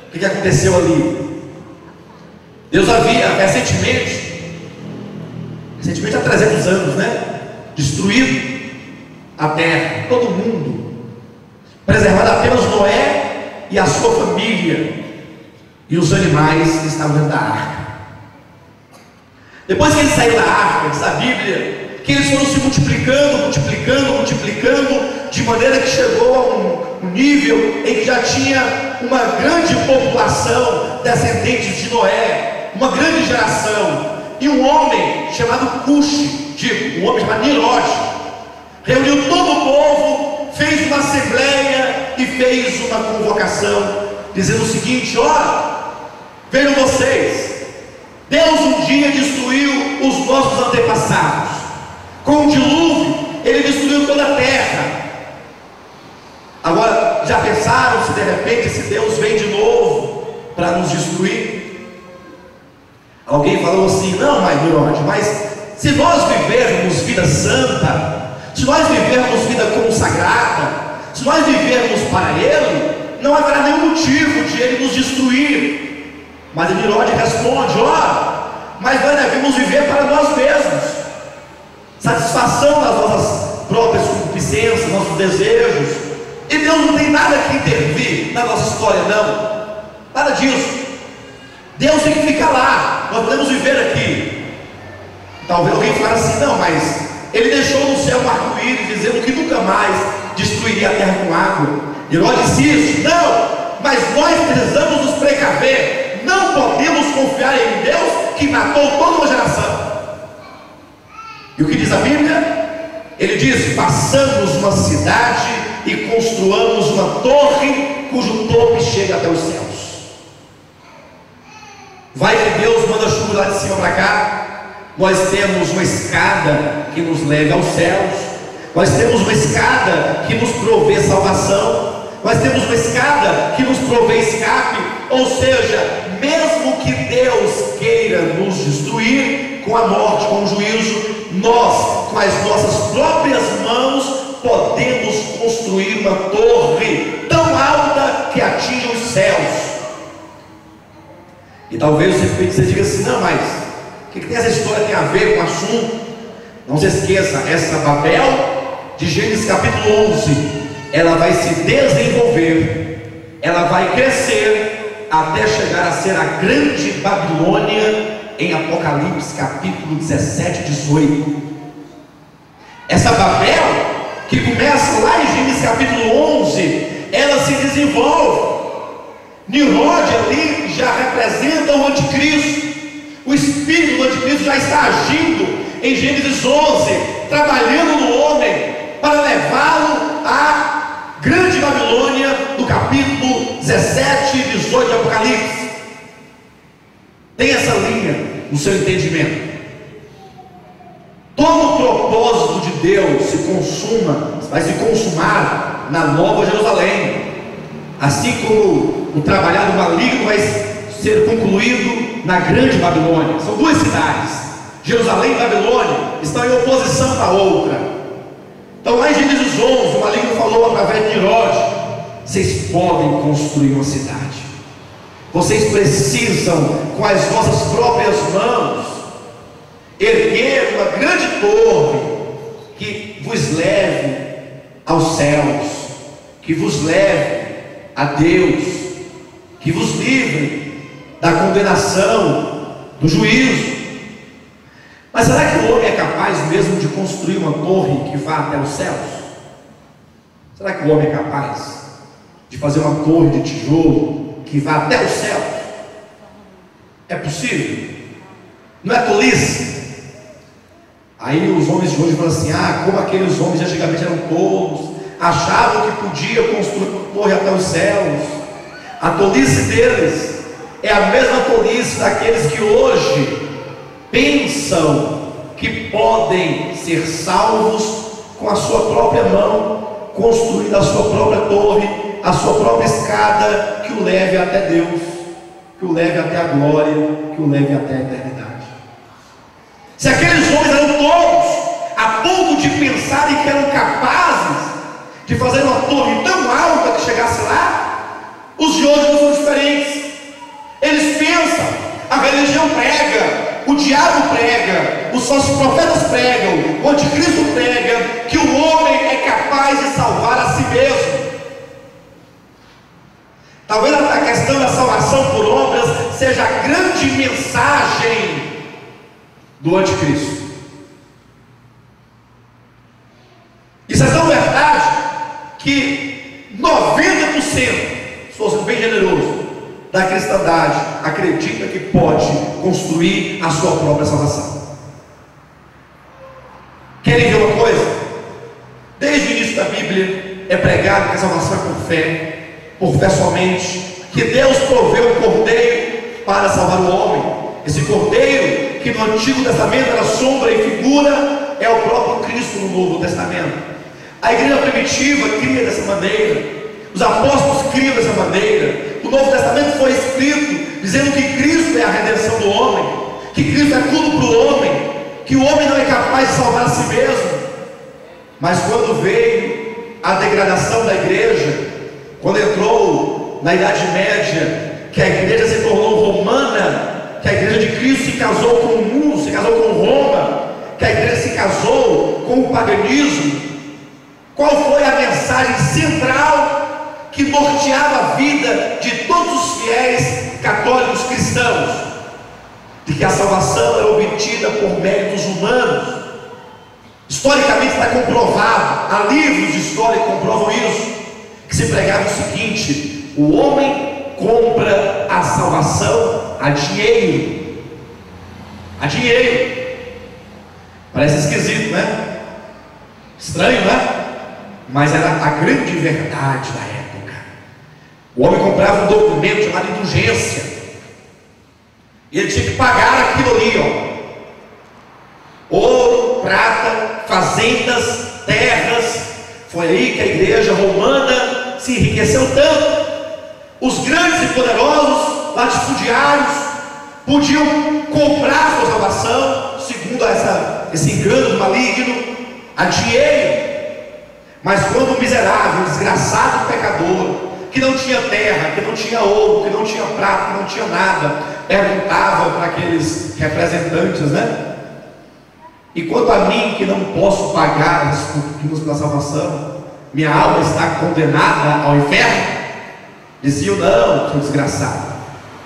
O que aconteceu ali? Deus havia recentemente há 300 anos, destruído a terra, todo mundo, preservado apenas Noé e a sua família e os animais que estavam dentro da arca. Depois que eles saíram da arca, diz a Bíblia que eles foram se multiplicando, de maneira que chegou a um nível em que já tinha uma grande população descendentes de Noé, uma grande geração. E um homem chamado Cuxi, um homem chamado Nimrod, reuniu todo o povo, fez uma assembleia e fez uma convocação, dizendo o seguinte: olha, vejam vocês, Deus um dia destruiu os nossos antepassados, com o dilúvio ele destruiu toda a terra. Agora, já pensaram se de repente esse Deus vem de novo para nos destruir? Alguém falou assim: não, mas se nós vivermos vida santa, se nós vivermos vida consagrada, se nós vivermos para Ele, não haverá nenhum motivo de Ele nos destruir. Mas Nimrod responde: olha, mas nós devemos viver para nós mesmos, satisfação das nossas próprias concupiscências, nossos desejos. E Deus não tem nada que intervir na nossa história, não, nada disso. Deus tem que ficar lá, nós podemos viver aqui. Talvez alguém fale assim: não, mas Ele deixou no céu um arco-íris dizendo que nunca mais destruiria a terra com água. Nimrod disse isso: não, mas nós precisamos nos precaver. Não podemos confiar em Deus que matou toda uma geração. E o que diz a Bíblia? Ele diz: façamos uma cidade e construamos uma torre cujo topo chega até os céus. Vai que Deus manda chuva lá de cima para cá. Nós temos uma escada que nos leve aos céus, nós temos uma escada que nos provê salvação, nós temos uma escada que nos provê escape. Ou seja, mesmo que Deus queira nos destruir com a morte, com o juízo, nós, com as nossas próprias mãos, podemos construir uma torre tão alta que atinja os céus. E talvez você diga assim: não, mas o que essa história tem a ver com o assunto? Não se esqueça, essa Babel de Gênesis capítulo 11, ela vai se desenvolver, ela vai crescer até chegar a ser a grande Babilônia em Apocalipse capítulo 17 e 18. Essa Babel, que começa lá em Gênesis capítulo 11, ela se desenvolve. Nimrod ali já representa o anticristo. O espírito do anticristo já está agindo em Gênesis 11, trabalhando no homem para levá-lo à grande Babilônia, do capítulo 17 e 18 de Apocalipse. Tem essa linha no seu entendimento. Todo o propósito de Deus vai se consumar na Nova Jerusalém, assim como o trabalhar do maligno vai ser concluído na grande Babilônia. São duas cidades, Jerusalém e Babilônia, estão em oposição uma à outra. Então lá em Gênesis 11, o maligno falou através de Nimrod: vocês podem construir uma cidade, vocês precisam com as vossas próprias mãos erguer uma grande torre que vos leve aos céus, que vos leve a Deus, que vos livre da condenação, do juízo. Mas será que o homem é capaz mesmo de construir uma torre que vá até os céus? Será que o homem é capaz de fazer uma torre de tijolo que vá até os céus? É possível? Não é tolice? Aí os homens de hoje falam assim: como aqueles homens de antigamente eram tolos, achavam que podia construir uma torre até os céus. A tolice deles é a mesma tolice daqueles que hoje pensam que podem ser salvos com a sua própria mão, construindo a sua própria torre, a sua própria escada que o leve até Deus, que o leve até a glória, que o leve até a eternidade. Se aqueles homens eram tolos a ponto de pensarem que eram capazes de fazer uma torre tão alta que chegasse lá, os de hoje não são diferentes. Eles pensam, a religião prega, o diabo prega, os falsos profetas pregam, o anticristo prega, que o homem é capaz de salvar a si mesmo. Talvez a questão da salvação por obras seja a grande mensagem do anticristo. Isso é tão verdade que 90%, se fosse bem generoso, da cristandade acredita que pode construir a sua própria salvação. Querem ver uma coisa? Desde o início da Bíblia é pregado que a salvação é por fé somente, que Deus proveu um cordeiro para salvar o homem. Esse cordeiro, que no Antigo Testamento era sombra e figura, é o próprio Cristo no Novo Testamento. A igreja primitiva cria dessa maneira, os apóstolos criam dessa maneira. O Novo Testamento foi escrito dizendo que Cristo é a redenção do homem, que Cristo é tudo para o homem, que o homem não é capaz de salvar a si mesmo. Mas quando veio a degradação da igreja, quando entrou na Idade Média, que a igreja se tornou romana, que a igreja de Cristo se casou com o mundo, se casou com Roma, que a igreja se casou com o paganismo, qual foi a mensagem central que norteava a vida de todos os fiéis católicos cristãos? De que a salvação era obtida por méritos humanos. Historicamente está comprovado, há livros de história que comprovam isso, que se pregava o seguinte: o homem compra a salvação a dinheiro. A dinheiro. Parece esquisito, né? Estranho, né? Mas era a grande verdade da época. O homem comprava um documento chamado indulgência, e ele tinha que pagar aquilo ali, ouro, prata, fazendas, terras. Foi aí que a igreja romana se enriqueceu tanto. Os grandes e poderosos latifundiários podiam comprar sua salvação, segundo esse engano maligno, a dinheiro. Mas quando o miserável, desgraçado pecador, que não tinha terra, que não tinha ouro, que não tinha prata, que não tinha nada, perguntava para aqueles representantes, né? E quanto a mim, que não posso pagar as fortunas pela salvação, minha alma está condenada ao inferno? Diziam: não, seu desgraçado,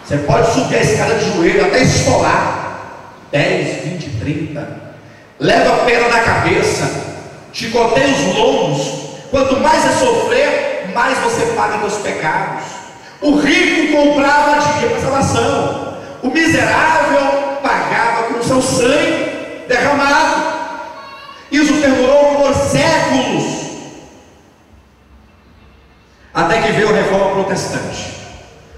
você pode subir a escada de joelho até esfolar 10, 20, 30, leva a pedra na cabeça, chicoteia os lombos. Quanto mais você sofrer, mais você paga seus pecados. O rico comprava dinheiro para salvação, o miserável pagava com o seu sangue derramado. Isso perdurou por séculos, até que veio a reforma protestante.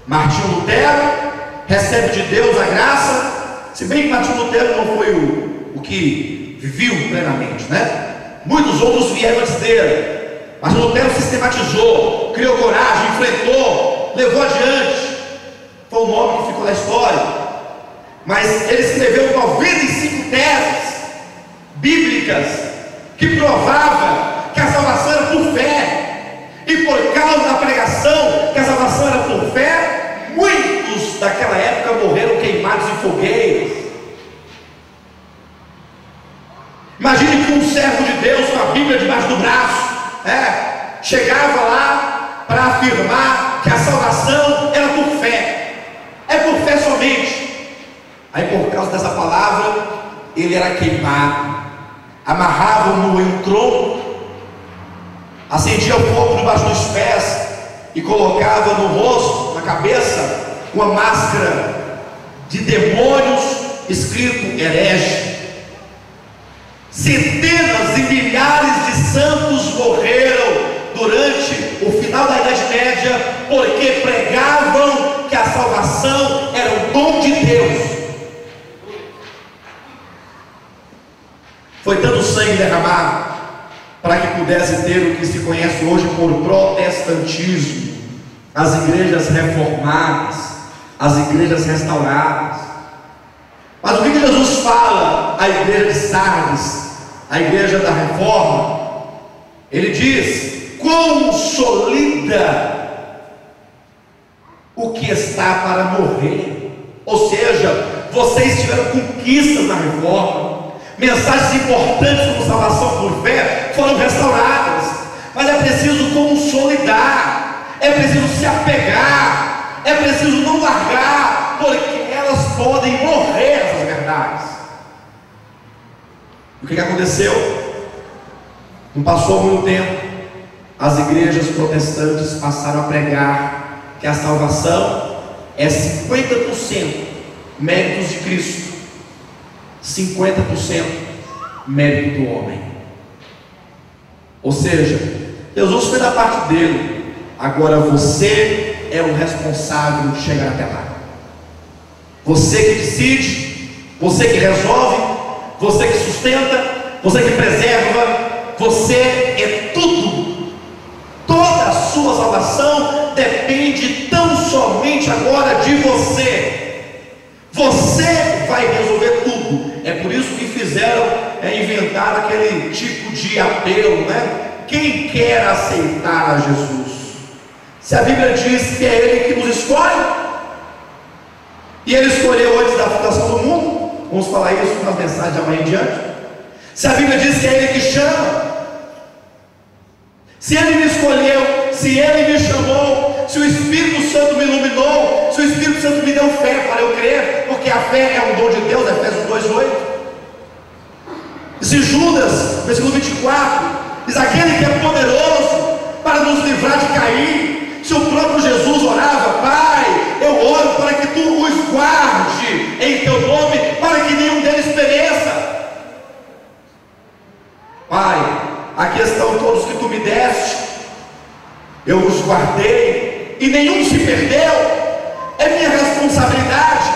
Martinho Lutero recebe de Deus a graça, se bem que Martinho Lutero não foi o que viviu plenamente, né? Muitos outros vieram antes dele, mas Lutero sistematizou, criou coragem, enfrentou, levou adiante. Foi o nome que ficou na história. Mas ele escreveu 95 teses bíblicas que provavam que a salvação era por fé. E por causa da pregação que a salvação era por fé, muitos daquela época morreram queimados em fogueiras. Imagine que um servo de Deus com a Bíblia debaixo do braço, chegava lá para afirmar que a salvação era por fé. É por fé somente. Aí, por causa dessa palavra, ele era queimado. Amarravam-no em um tronco, acendia o fogo debaixo dos pés e colocava no rosto, na cabeça, uma máscara de demônios escrito herege. Centenas e milhares de santos morreram durante o final da Idade Média, porque pregavam que a salvação era o dom de Deus. Foi tanto sangue derramado para que pudesse ter o que se conhece hoje por protestantismo, as igrejas reformadas, as igrejas restauradas. Mas o que Jesus fala à igreja de Sardes, à igreja da reforma? Ele diz: consolida o que está para morrer. Ou seja, vocês tiveram conquistas na reforma, mensagens importantes como salvação por fé foram restauradas, mas é preciso consolidar, é preciso se apegar, que aconteceu? Não passou muito tempo, as igrejas protestantes passaram a pregar que a salvação é 50% méritos de Cristo, 50% mérito do homem. Ou seja, Jesus fez a parte dele, agora você é o responsável de chegar até lá. Você que decide, você que resolve, você que sustenta, você que preserva, você é tudo. Toda a sua salvação depende tão somente agora de você. Você vai resolver tudo. É por isso que inventaram aquele tipo de apelo, né? Quem quer aceitar a Jesus? Se a Bíblia diz que é Ele que nos escolhe, e Ele escolheu antes da fundação do mundo, vamos falar isso nas mensagens de amanhã em diante. Se a Bíblia diz que é Ele que chama, se Ele me escolheu, se Ele me chamou, se o Espírito Santo me iluminou, se o Espírito Santo me deu fé para eu crer, porque a fé é um dom de Deus, Efésios 2:8. E se Judas, versículo 24, diz: aquele que é poderoso para nos livrar de cair. Se o próprio Jesus orava: Pai, eu oro para que tu os guarde em teu nome, para que nenhum deles pereça. Pai, aqui estão todos que tu me deste, eu os guardei e nenhum se perdeu. É minha responsabilidade.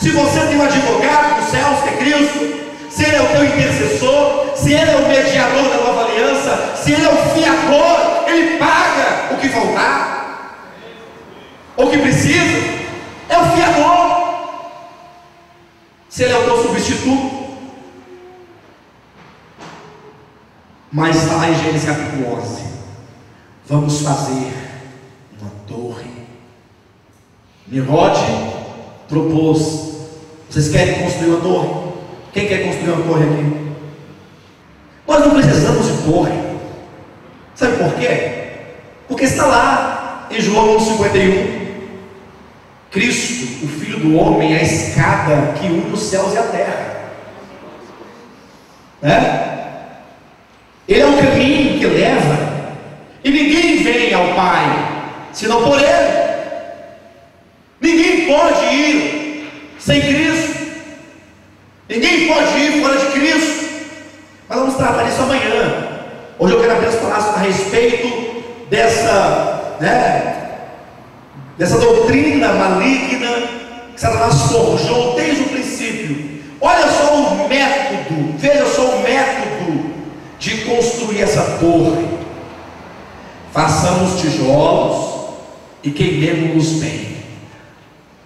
Se você tem um advogado dos céus, que é Cristo, se Ele é o teu intercessor, se Ele é o mediador da nova aliança, se Ele é o fiador, Ele paga o que faltar, ou o que precisa, é o fiador. Se Ele é o teu substituto. Mas está lá em Gênesis capítulo 11: vamos fazer uma torre. Nimrod propôs: vocês querem construir uma torre? Quem quer construir uma torre aqui? Nós não precisamos de torre. Sabe por quê? Porque está lá em João 1,51: Cristo, o Filho do Homem, é a escada que une os céus e a terra. Ele é o caminho que leva, e ninguém vem ao Pai senão por Ele. Ninguém pode ir sem Cristo. Ninguém pode ir fora de Cristo. Mas vamos tratar disso amanhã. Hoje eu quero apenas falar a respeito dessa doutrina maligna que Satanás forjou desde o princípio. Olha só o método, veja só o método de construir essa torre. Façamos tijolos e queimemos-los bem.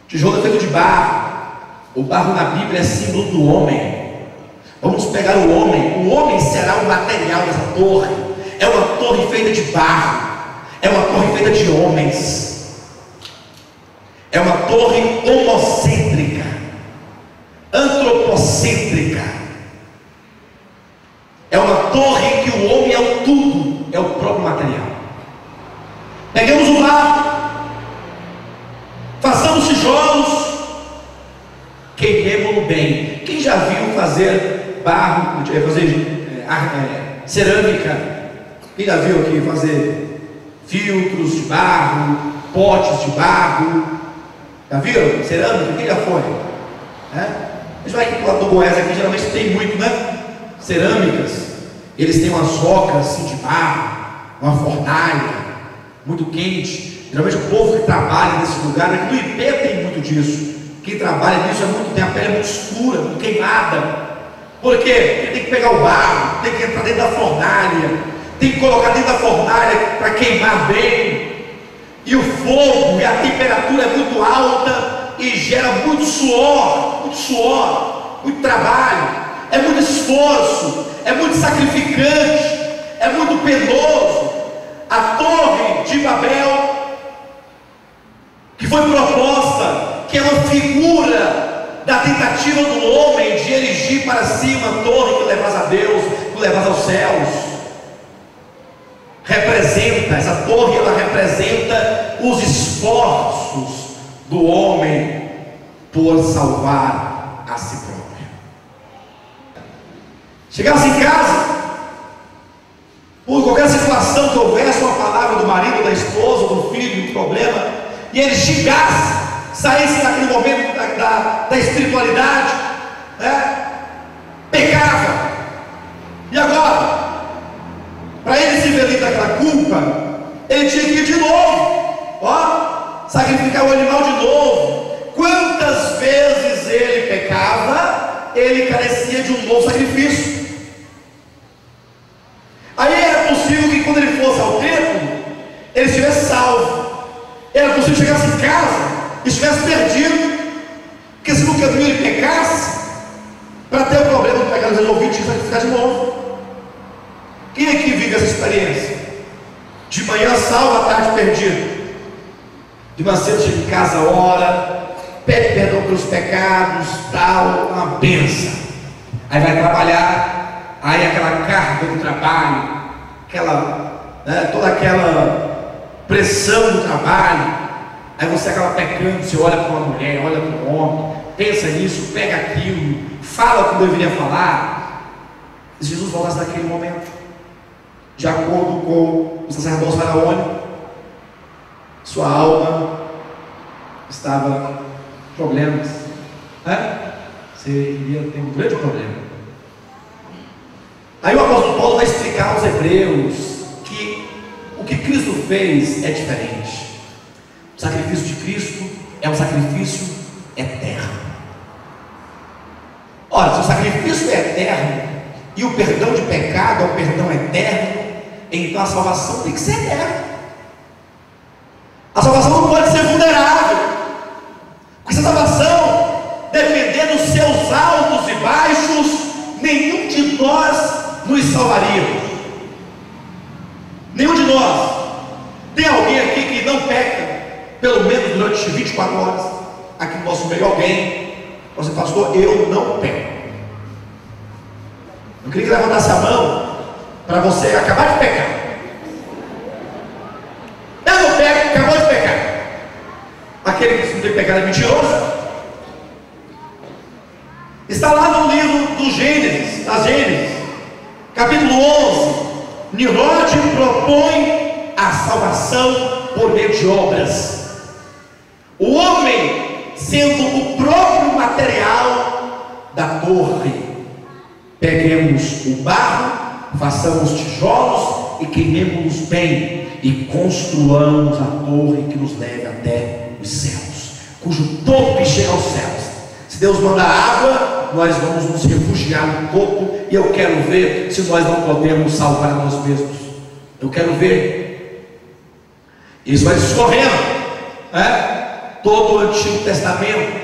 Tijolo é feito de barro. O barro na Bíblia é símbolo do homem. Vamos pegar o homem será o material dessa torre. É uma torre feita de barro, é uma torre feita de homens, é uma torre homocêntrica, antropocêntrica. É uma torre que o homem é o tudo, é o próprio material. Peguemos o barro, façamos tijolos, queimemos-lo bem. Quem já viu fazer barro, cerâmica? Quem já viu aqui fazer filtros de barro, potes de barro? Já viram? Cerâmica? Quem já foi? A gente vai aqui para o lado do Goiás, aqui geralmente tem muito, né? Cerâmicas. Eles têm umas rocas assim de barro, uma fornalha muito quente. Geralmente o povo que trabalha nesse lugar, aqui no IP tem muito disso. Quem trabalha nisso tem a pele muito escura, muito queimada. Por quê? Porque tem que pegar o barro, tem que entrar dentro da fornalha, tem que colocar dentro da fornalha para queimar bem. E o fogo e a temperatura é muito alta e gera muito suor, muito trabalho, é muito esforço, é muito sacrificante, é muito penoso. A Torre de Babel, que foi proposta, que é uma figura da tentativa do homem de erigir para si uma torre que levasse a Deus, que levasse aos céus, essa torre, ela representa os esforços do homem por salvar a si próprio. Chegasse em casa, por qualquer situação que houvesse, uma palavra do marido, da esposa, do filho, um problema, e ele xingasse, saísse daquele momento da espiritualidade, né? Pecava. E agora, para ele se ver livre daquela culpa, ele tinha que ir de novo, sacrificar o animal de novo. Quantas vezes ele pecava, ele carecia de um novo sacrifício. Aí era possível que quando ele fosse ao templo, ele estivesse salvo. Era possível que chegasse em casa e estivesse perdido, porque se no caminho ele pecasse, para ter o problema do pecado resolvido, tinha que sacrificar de novo. Quem aqui vive essa experiência? De manhã salvo, à tarde perdido. De manhã cedo chega em casa, ora, pede perdão pelos pecados, tal, uma benção. Aí vai trabalhar, aí aquela carga do trabalho, toda aquela pressão do trabalho, aí você acaba pecando, você olha para uma mulher, olha para um homem, pensa nisso, pega aquilo, fala o que deveria falar. E Jesus voltasse naquele momento, de acordo com o sacerdócio faraônico, sua alma estava com problemas, você iria ter um grande problema. Aí o apóstolo Paulo vai explicar aos hebreus que o que Cristo fez é diferente. O sacrifício de Cristo é um sacrifício eterno. Ora, se o sacrifício é eterno e o perdão de pecado é um perdão eterno, então a salvação tem que ser eterna. A salvação não pode ser vulnerável, porque essa salvação depender dos seus altos e baixos, nenhum de nós nos salvaríamos. Nenhum de nós. Tem alguém aqui que não peca pelo menos durante 24 horas? Aqui no nosso meio alguém, você pastor, eu não peco. Eu queria que levantasse a mão para você acabar de pecar. Eu não peco, acabou de pecar. Aquele que não tem pecado é mentiroso. Está lá no livro do Gênesis, capítulo 11. Nimrod propõe a salvação por meio de obras. O homem sendo o próprio material da torre. Peguemos o barro, façamos tijolos e queimemos-los bem, e construamos a torre que nos leve até os céus, cujo topo chega aos céus. Se Deus manda água, nós vamos nos refugiar no topo, e eu quero ver se nós não podemos salvar nós mesmos. Eu quero ver. Isso vai discorrendo, todo o Antigo Testamento,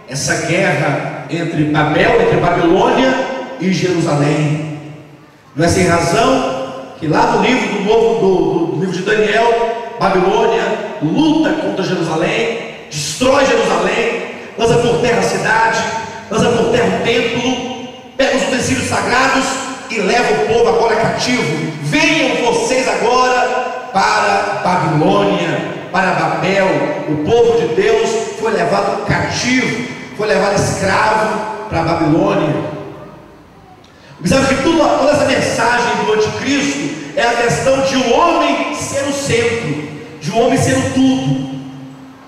essa guerra entre Babel, entre Babilônia e Jerusalém. Não é sem razão que lá no livro do livro de Daniel, Babilônia luta contra Jerusalém, destrói Jerusalém, lança por terra a cidade, lança por terra o templo, pega os utensílios sagrados e leva o povo agora cativo. Venham vocês agora para Babilônia, para Babel. O povo de Deus foi levado cativo, foi levado escravo para Babilônia. Observe que toda essa mensagem do anticristo é a questão de o homem ser o centro, de o homem ser o tudo.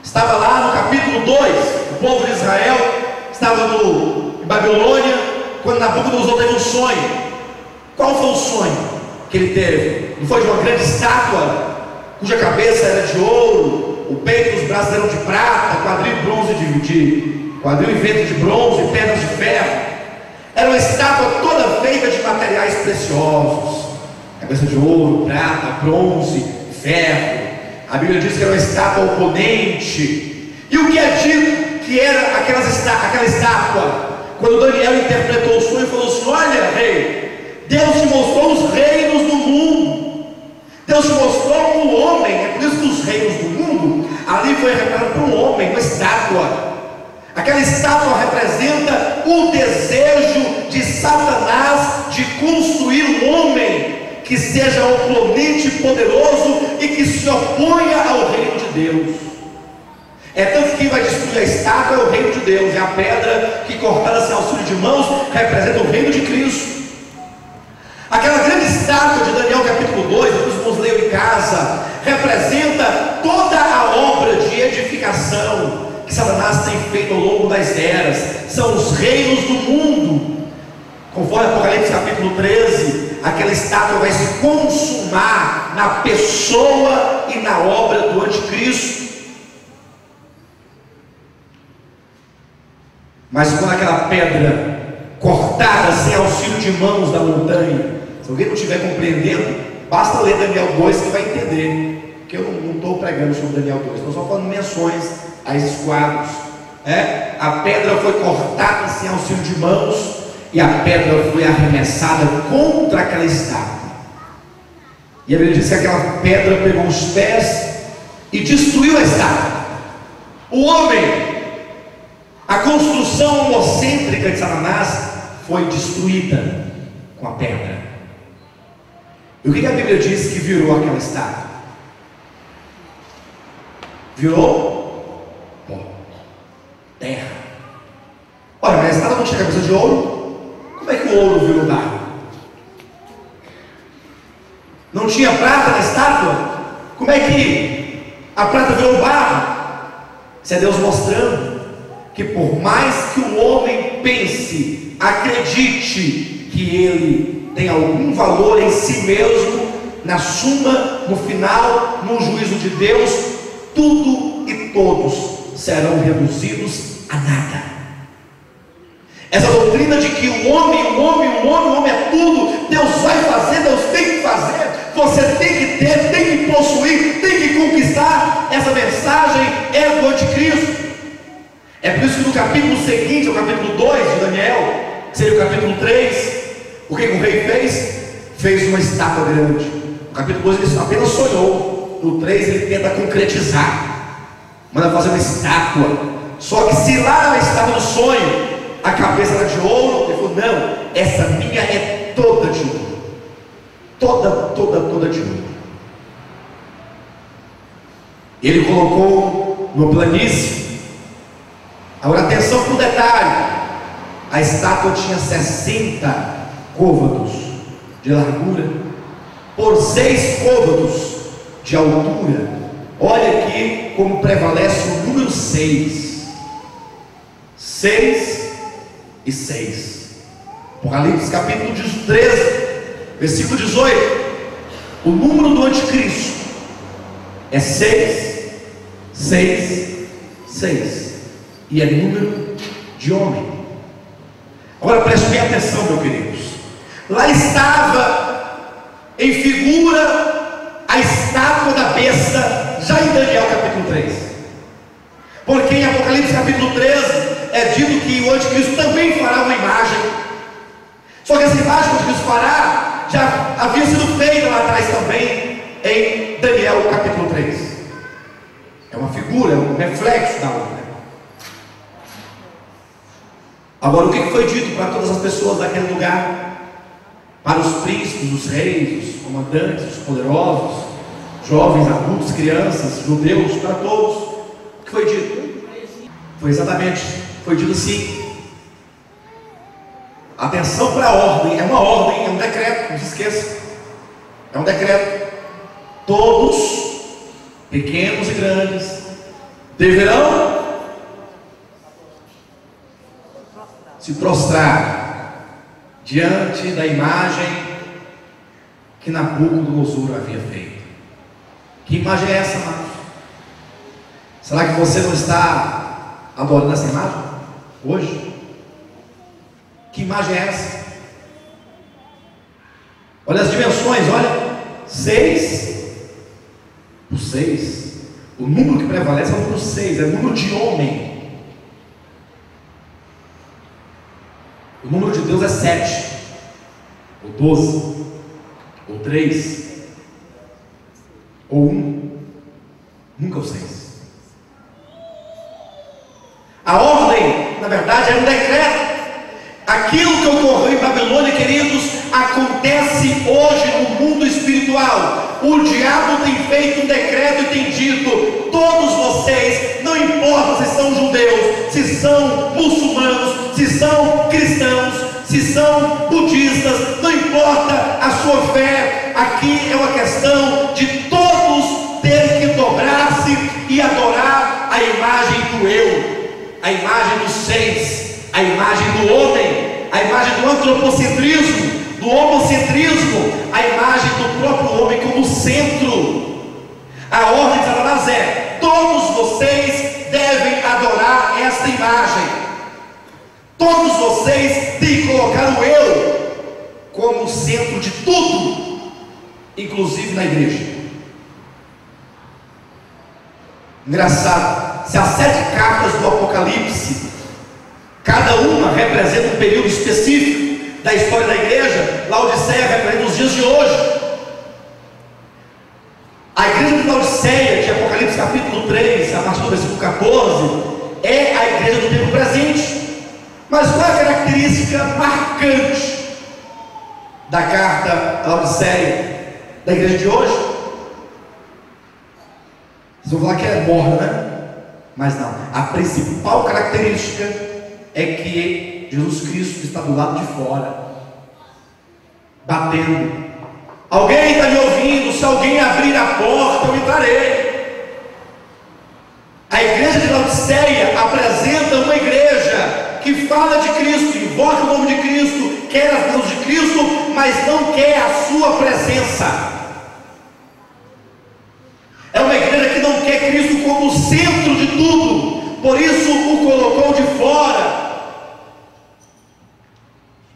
Estava lá no capítulo 2, o povo de Israel estava em Babilônia, quando Nabucodonosor teve um sonho. Qual foi o sonho que ele teve? Não foi de uma grande estátua, cuja cabeça era de ouro, o peito e os braços eram de prata, quadril e bronze quadril e ventre de bronze, pernas de ferro. Era uma estátua toda feita de materiais preciosos, cabeça de ouro, prata, bronze, ferro. A Bíblia diz que era uma estátua oponente. E o que é dito que era aquela estátua? Quando Daniel interpretou o sonho, falou assim: olha, rei, Deus te mostrou os reinos do mundo, Deus te mostrou o homem. É por isso que os reinos do mundo ali foi representado por um homem, uma estátua. Aquela estátua representa o desejo de Satanás de construir um homem que seja oponente poderoso e que se oponha ao reino de Deus. É tanto que quem vai destruir a estátua é o reino de Deus, é a pedra que, cortada sem auxílio de mãos, representa o reino de Cristo. Aquela grande estátua de Daniel capítulo 2, depois os irmãos leiam em casa, representa toda a obra de edificação que Satanás tem feito ao longo das eras. São os reinos do mundo. Conforme Apocalipse capítulo 13, aquela estátua vai se consumar na pessoa e na obra do anticristo. Mas quando aquela pedra cortada sem auxílio de mãos da montanha, se alguém não estiver compreendendo, basta ler Daniel 2 que vai entender, porque eu não estou pregando sobre Daniel 2, estou só falando menções a esses quadros. A pedra foi cortada sem auxílio de mãos, e a pedra foi arremessada contra aquela estátua, e a Bíblia diz que aquela pedra pegou os pés e destruiu a estátua. O homem, a construção homocêntrica de Satanás foi destruída com a pedra. E o que a Bíblia diz que virou aquela estátua? Virou pó, terra. Olha, mas a estátua não tinha cabeça de ouro. Como é que o ouro virou barro? Não tinha prata na estátua? Como é que a prata virou barro? Isso é Deus mostrando que por mais que o homem pense, acredite que ele tem algum valor em si mesmo, na suma, no final, no juízo de Deus, tudo e todos serão reduzidos a nada. Essa doutrina de que o homem é tudo, Deus vai fazer, Deus tem que fazer, você tem que ter, tem que possuir, tem que conquistar, essa mensagem é do anticristo. É por isso que no capítulo seguinte, o capítulo 2 de Daniel, que seria o capítulo 3, o que o rei fez? Fez uma estátua grande. No capítulo 2 ele apenas sonhou, no 3 ele tenta concretizar, manda fazer uma estátua. Só que se lá na estátua do sonho a cabeça era de ouro, ele falou: não, essa minha é toda de ouro, toda de ouro. Ele colocou no planície. Agora atenção para o detalhe: a estátua tinha 60 côvados de largura por 6 côvados de altura. Olha aqui como prevalece o número 6. 6 e 6. Apocalipse capítulo 13, versículo 18. O número do anticristo é 6, 6, 6. E é número de homem. Agora preste bem atenção, meus queridos. Lá estava em figura a estátua da besta, já em Daniel capítulo 3. Porque em Apocalipse capítulo 13 é dito que o anticristo também fará uma imagem. Só que essa imagem que o anticristo fará já havia sido feita lá atrás também em Daniel capítulo 3. É uma figura, é um reflexo da outra. Agora, o que foi dito para todas as pessoas daquele lugar? Para os príncipes, os reis, os comandantes, os poderosos, jovens, adultos, crianças, judeus, para todos. O que foi dito? Foi exatamente, foi dito assim: atenção para a ordem, é uma ordem, é um decreto, não se esqueça, é um decreto. Todos, pequenos e grandes, deverão se prostrar diante da imagem que Nabucodonosor havia feito. Que imagem é essa, amados? Será que você não está adorando essa imagem hoje? Que imagem é essa? Olha as dimensões, olha, 6 por 6. O número que prevalece é o número 6, é o número de homem. O número de Deus é 7, ou 12, ou 3, ou 1, nunca o 6. A ordem, na verdade, é um decreto. Aquilo que ocorreu em Babilônia, queridos, acontece hoje no mundo espiritual. O diabo tem feito um decreto e tem dito: todos vocês, não importa se são judeus, se são muçulmanos, se são cristãos, se são budistas, não importa importa a sua fé, aqui é uma questão de todos terem que dobrar-se e adorar a imagem do eu, a imagem dos seres, a imagem do homem, a imagem do antropocentrismo, do homocentrismo, a imagem do próprio homem como centro. A ordem de Satanás é: todos vocês devem adorar esta imagem, todos vocês têm que colocar o eu como centro de tudo, inclusive na igreja. Engraçado, se as 7 cartas do Apocalipse, cada uma representa um período específico da história da igreja, Laodiceia representa os dias de hoje. A igreja de Laodiceia, de Apocalipse capítulo 3, a partir do versículo 14, é a igreja do tempo presente. Mas qual é a característica marcante da carta Laodiceia da igreja de hoje? Vocês vão falar que é morna, né? Mas não, a principal característica é que Jesus Cristo está do lado de fora, batendo. Alguém está me ouvindo? Se alguém abrir a porta, eu entrarei. A igreja de Laodiceia apresenta uma igreja que fala de Cristo, invoca o nome de Cristo, quer as bênçãos de Cristo, mas não quer a sua presença. É uma igreja que não quer Cristo como centro de tudo, por isso o colocou de fora.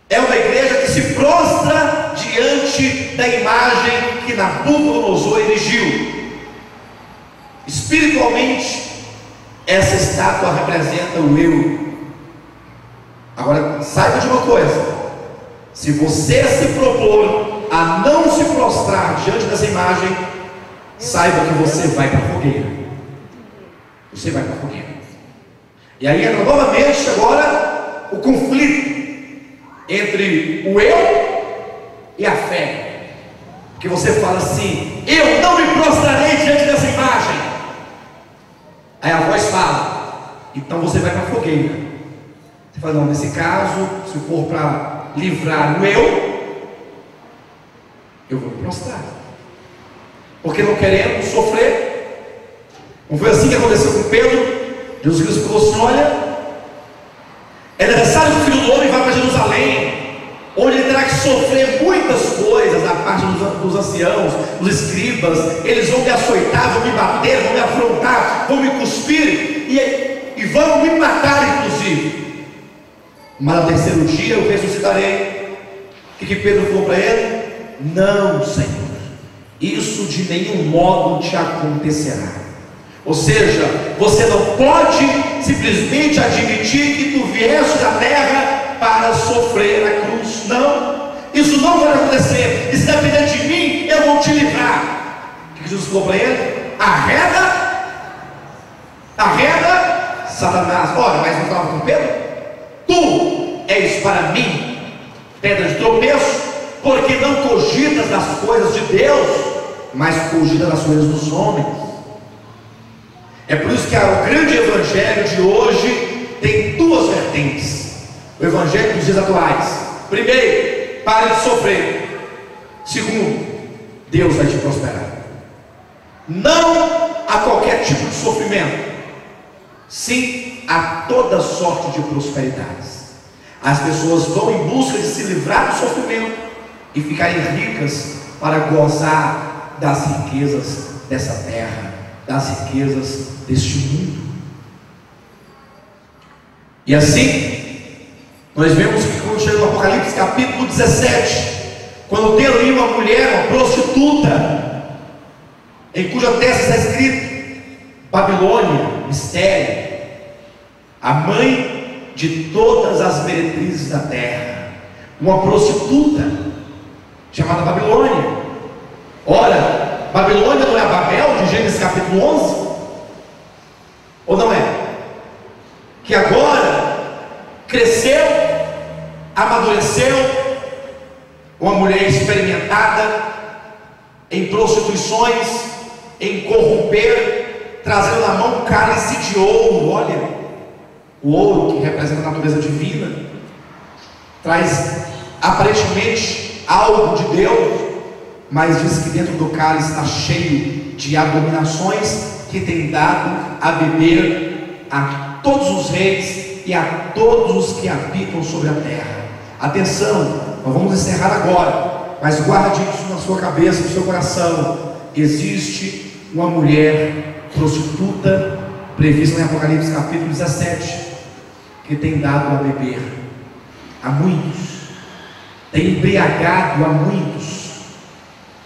É uma igreja que se prostra diante da imagem que Nabucodonosor erigiu. Espiritualmente, essa estátua representa o eu. Agora, saiba de uma coisa: se você se propor a não se prostrar diante dessa imagem, saiba que você vai para a fogueira. Você vai para a fogueira. E aí entra novamente agora o conflito entre o eu e a fé, porque você fala assim: eu não me prostrarei diante dessa imagem. Aí a voz fala: então você vai para a fogueira. Você fala: não, nesse caso, se for para livrar o eu vou me prostrar, porque não queremos sofrer. Não foi assim que aconteceu com Pedro? Jesus Cristo falou assim: olha, é necessário que o Filho do Homem vá para Jerusalém, onde ele terá que sofrer muitas coisas da parte dos anciãos, dos escribas. Eles vão me açoitar, vão me bater, vão me afrontar, vão me cuspir e vão me matar, inclusive. Mas no terceiro dia eu ressuscitarei. O que Pedro falou para ele? Não, Senhor, isso de nenhum modo te acontecerá. Ou seja, você não pode simplesmente admitir que tu vieste da terra para sofrer a cruz. Não, isso não vai acontecer. E se depender de mim, eu vou te livrar. O que Jesus falou para ele? Arreda, Satanás. Olha, mas não estava com Pedro? Tu és para mim pedra de tropeço, porque não cogitas das coisas de Deus, mas cogitas das coisas dos homens. É por isso que o grande evangelho de hoje tem duas vertentes. O evangelho dos dias atuais: primeiro, pare de sofrer. Segundo, Deus vai te prosperar. Não a qualquer tipo de sofrimento, sim a toda sorte de prosperidades. As pessoas vão em busca de se livrar do sofrimento e ficarem ricas para gozar das riquezas dessa terra, das riquezas deste mundo. E assim, nós vemos que quando chega no Apocalipse capítulo 17, quando tem ali uma mulher, uma prostituta, em cuja testa está escrito Babilônia, mistério, a mãe de todas as meretrizes da terra, uma prostituta chamada Babilônia. Ora, Babilônia não é a Babel de Gênesis capítulo 11? Ou não é? Que agora cresceu, amadureceu, uma mulher experimentada em prostituições, em corromper, trazendo na mão um cálice de ouro. Olha, o ouro que representa a natureza divina, traz aparentemente algo de Deus, mas diz que dentro do cálice está cheio de abominações que tem dado a beber a todos os reis e a todos os que habitam sobre a terra. Atenção, nós vamos encerrar agora, mas guarde isso na sua cabeça, no seu coração. Existe uma mulher prostituta prevista em Apocalipse capítulo 17, que tem dado a beber a muitos, tem embriagado a muitos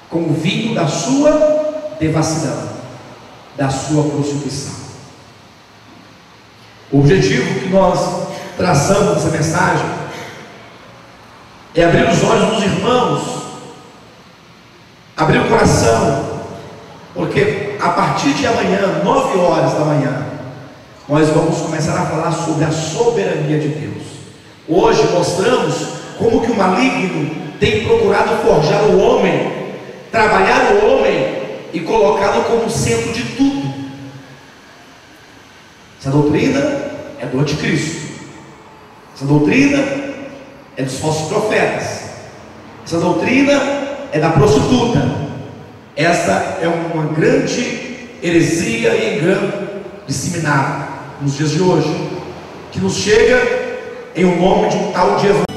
com o vinho da sua devassidão, da sua prostituição. O objetivo que nós traçamos nessa mensagem é abrir os olhos dos irmãos, abrir o coração, porque a partir de amanhã, 9 horas da manhã, nós vamos começar a falar sobre a soberania de Deus. Hoje mostramos como que o maligno tem procurado forjar o homem, trabalhar o homem e colocá-lo como centro de tudo. Essa doutrina é do anticristo, essa doutrina é dos falsos profetas, essa doutrina é da prostituta. Essa é uma grande heresia e engano disseminado nos dias de hoje, que nos chega em o nome de um tal de evangelho.